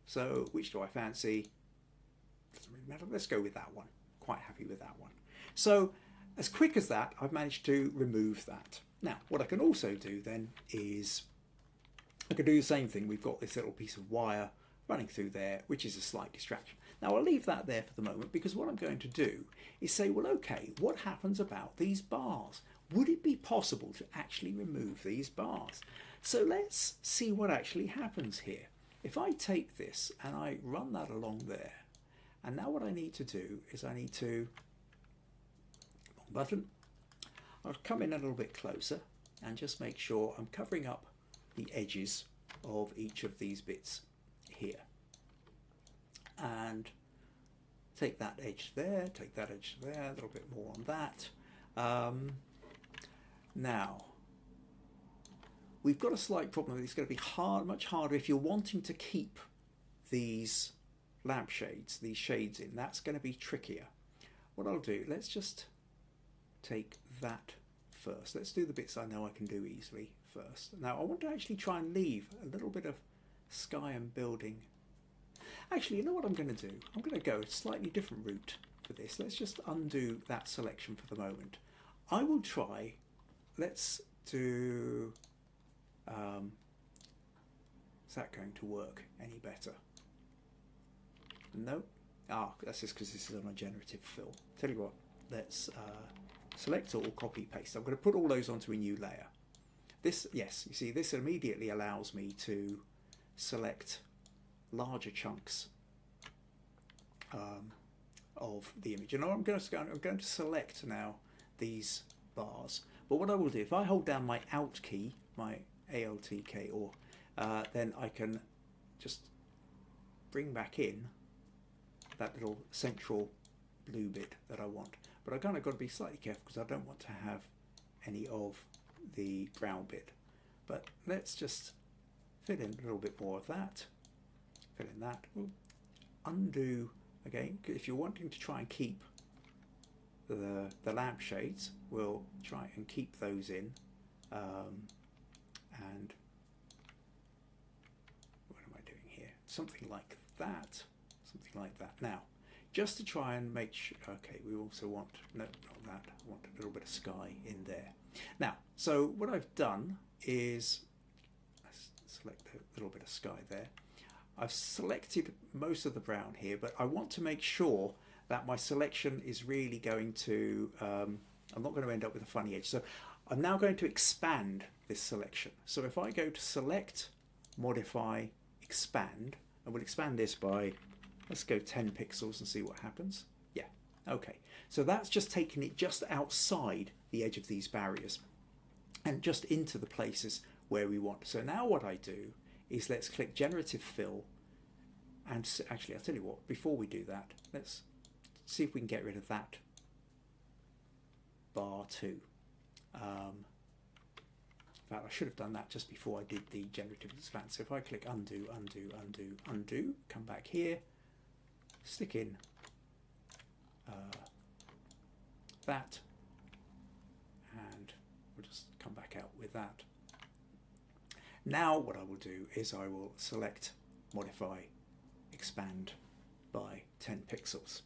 So which do I fancy? Doesn't really matter. Let's go with that one. Quite happy with that one. So as quick as that, I've managed to remove that. Now, what I can also do then is I can do the same thing. We've got this little piece of wire running through there, which is a slight distraction. Now I'll leave that there for the moment, because what I'm going to do is say, well, okay, what happens about these bars? Would it be possible to actually remove these bars? So let's see what actually happens here. If I take this and I run that along there, And now what I need to do is I need to, wrong button, I'll come in a little bit closer and just make sure I'm covering up the edges of each of these bits here. And take that edge there, take that edge there, a little bit more on that. Now, we've got a slight problem. It's going to be much harder if you're wanting to keep these lampshades, these shades in. That's going to be trickier. What I'll do, let's just take that first. Let's do the bits I know I can do easily first. Now I want to actually try and leave a little bit of sky and building. Actually, you know what I'm going to do? I'm going to go a slightly different route for this. Let's just undo that selection for the moment. I will try, let's do, is that going to work any better? No. That's just because this is on a generative fill. Tell you what, let's select all, copy, paste. I'm going to put all those onto a new layer. This, yes, you see, this immediately allows me to select larger chunks of the image. And I'm going to select now these bars. But what I will do, if I hold down my Alt key, my Alt key, or then I can just bring back in that little central blue bit that I want. But I kind of got to be slightly careful because I don't want to have any of the brown bit. But let's just fill in a little bit more of that. Fill in that. We'll undo again. If you're wanting to try and keep the lampshades, we'll try and keep those in. And what am I doing here? Something like that. Something like that. Now, just to try and make sure, okay, we also want, no, not that, I want a little bit of sky in there. Now, so what I've done is, let's select a little bit of sky there. I've selected most of the brown here, but I want to make sure that my selection is really going to, I'm not going to end up with a funny edge. So I'm now going to expand this selection. So if I go to select, modify, expand, and we'll expand this by, let's go 10 pixels and see what happens. Yeah, okay. So that's just taking it just outside the edge of these barriers and just into the places where we want. So now what I do is let's click Generative Fill. And actually, I'll tell you what, before we do that, let's see if we can get rid of that bar too. In fact, I should have done that just before I did the generative expand. So if I click undo, undo, undo, undo, come back here, stick in that, and we'll just come back out with that. Now what I will do is I will select, modify, expand by 10 pixels.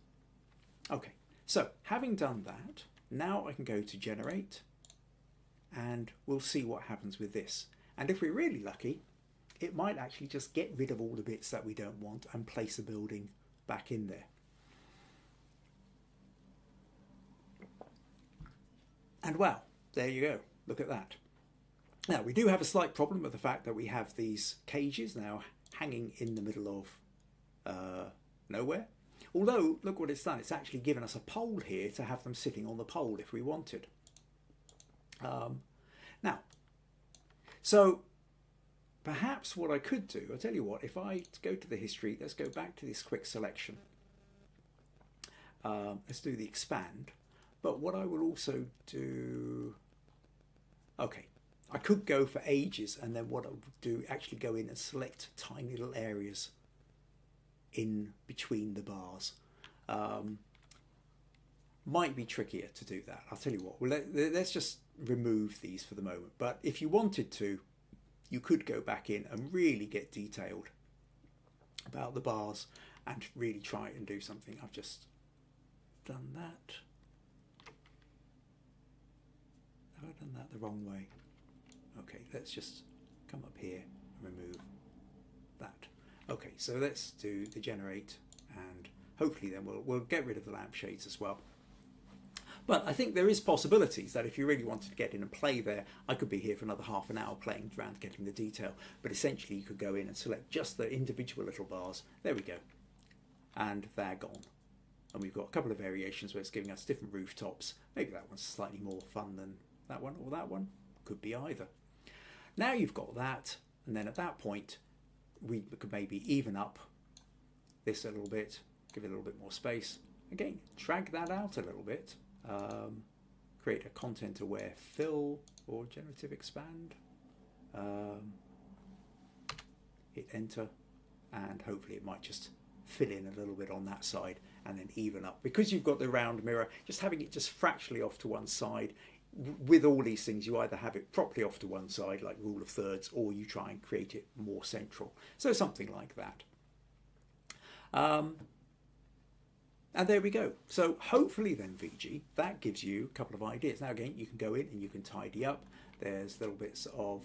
Okay, so having done that, now I can go to generate and we'll see what happens with this. And if we're really lucky, it might actually just get rid of all the bits that we don't want and place a building back in there. And wow, there you go. Look at that. Now, we do have a slight problem with the fact that we have these cages now hanging in the middle of nowhere. Although, look what it's done. It's actually given us a pole here to have them sitting on the pole if we wanted. Now, so perhaps what I could do, I'll tell you what, if I go to the history, let's go back to this quick selection. Let's do the expand. But what I will also do, okay, I could go for ages, and then what I would do, actually go in and select tiny little areas in between the bars. Might be trickier to do that. I'll tell you what, well, let's just remove these for the moment. But if you wanted to, you could go back in and really get detailed about the bars and really try and do something. I've just done that. Have I done that the wrong way? Okay, let's just come up here and remove that. Okay, so let's do the generate, and hopefully then we'll get rid of the lampshades as well. But I think there is possibilities that if you really wanted to get in and play there, I could be here for another half an hour playing around getting the detail. But essentially you could go in and select just the individual little bars. There we go. and they're gone. And we've got a couple of variations where it's giving us different rooftops. Maybe that one's slightly more fun than that one, or that one. Could be either. Now you've got that, and then at that point, we could maybe even up this a little bit, give it a little bit more space. Again, drag that out a little bit. Create a content-aware fill or generative expand. Hit enter, and hopefully it might just fill in a little bit on that side and then even up. Because you've got the round mirror, just having it just fractionally off to one side. With all these things, you either have it properly off to one side, like rule of thirds, or you try and create it more central. So something like that. And there we go. So hopefully then, Viji, that gives you a couple of ideas. Now again, you can go in and you can tidy up. There's little bits of,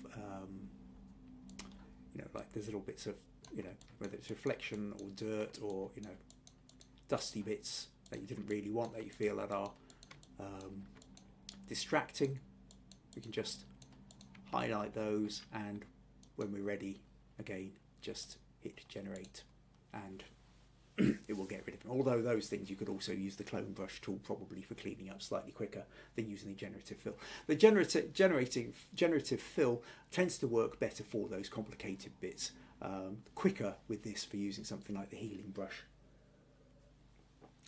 like there's little bits of, whether it's reflection or dirt or, dusty bits that you didn't really want, that you feel that are distracting. We can just highlight those, and when we're ready, again, just hit generate, and it will get rid of them. Although those things, you could also use the clone brush tool probably for cleaning up slightly quicker than using the generative fill. The generative fill tends to work better for those complicated bits, quicker with this for using something like the healing brush,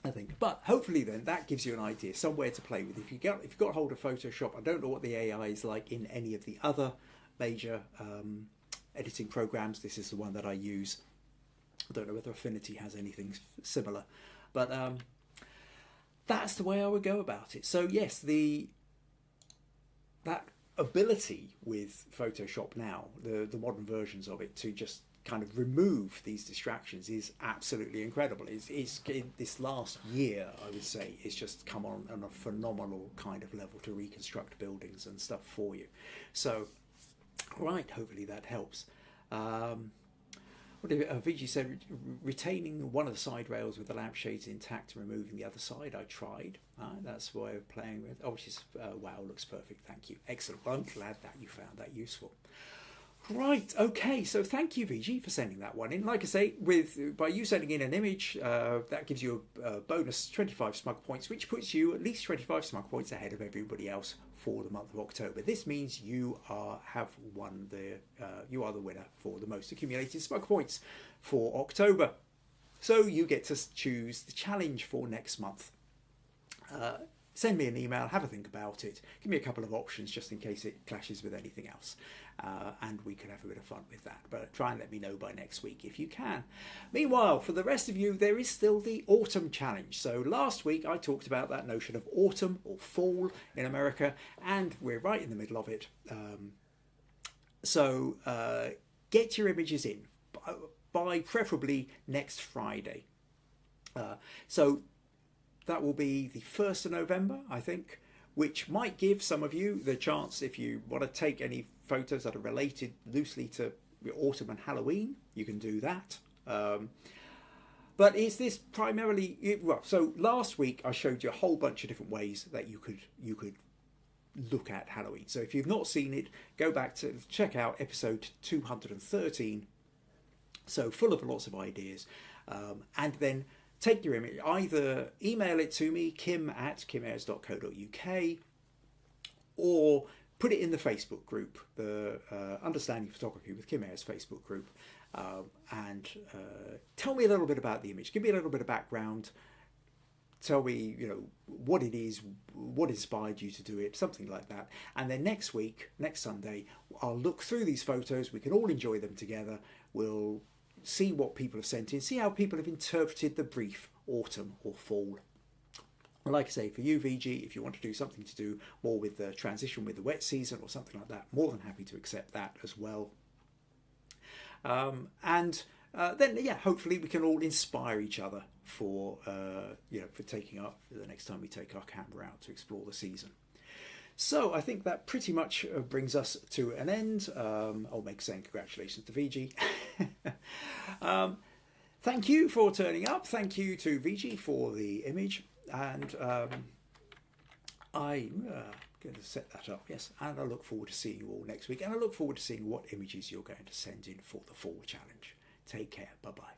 I think. But hopefully then that gives you an idea, somewhere to play with. If you've got hold of Photoshop, I don't know what the AI is like in any of the other major editing programs. This is the one that I use. I don't know whether Affinity has anything similar, but that's the way I would go about it. So yes, that ability with Photoshop now, the modern versions of it, to just kind of remove these distractions is absolutely incredible. It's in this last year, I would say, it's just come on a phenomenal kind of level to reconstruct buildings and stuff for you. So, right, hopefully that helps. Viji said, retaining one of the side rails with the lampshades intact and removing the other side. I tried. That's why I'm playing with. Oh, she's wow, looks perfect. Thank you. Excellent. Well, I'm glad that you found that useful. Right. Okay. So thank you, Viji, for sending that one in. Like I say, by you sending in an image, that gives you a bonus 25 smug points, which puts you at least 25 smug points ahead of everybody else for the month of October. This means you have won you are the winner for the most accumulated smug points for October. So you get to choose the challenge for next month. Send me an email, have a think about it, give me a couple of options just in case it clashes with anything else, and we can have a bit of fun with that. But try and let me know by next week if you can. Meanwhile, for the rest of you, there is still the autumn challenge. So last week I talked about that notion of autumn or fall in America, and we're right in the middle of it. So get your images in by preferably next Friday. So that will be the 1st of November, I think, which might give some of you the chance, if you want to take any photos that are related loosely to autumn and Halloween, you can do that. But is this primarily, well, so last week I showed you a whole bunch of different ways that you could look at Halloween. So if you've not seen it, go back to check out episode 213. So full of lots of ideas, and then take your image, either email it to me, kim@kimayres.co.uk, or put it in the Facebook group, the Understanding Photography with Kim Ayres Facebook group, and tell me a little bit about the image. Give me a little bit of background. Tell me, what it is, what inspired you to do it, something like that. And then next week, next Sunday, I'll look through these photos. We can all enjoy them together. We'll see what people have sent in, see how people have interpreted the brief autumn or fall. Like I say, for you, Viji, if you want to do something to do more with the transition with the wet season or something like that, more than happy to accept that as well. Then, yeah, hopefully we can all inspire each other for taking up the next time we take our camera out to explore the season. So I think that pretty much brings us to an end. I'll make saying congratulations to Viji. Thank you for turning up. Thank you to Viji for the image. And I'm going to set that up, yes. And I look forward to seeing you all next week. And I look forward to seeing what images you're going to send in for the fall challenge. Take care. Bye-bye.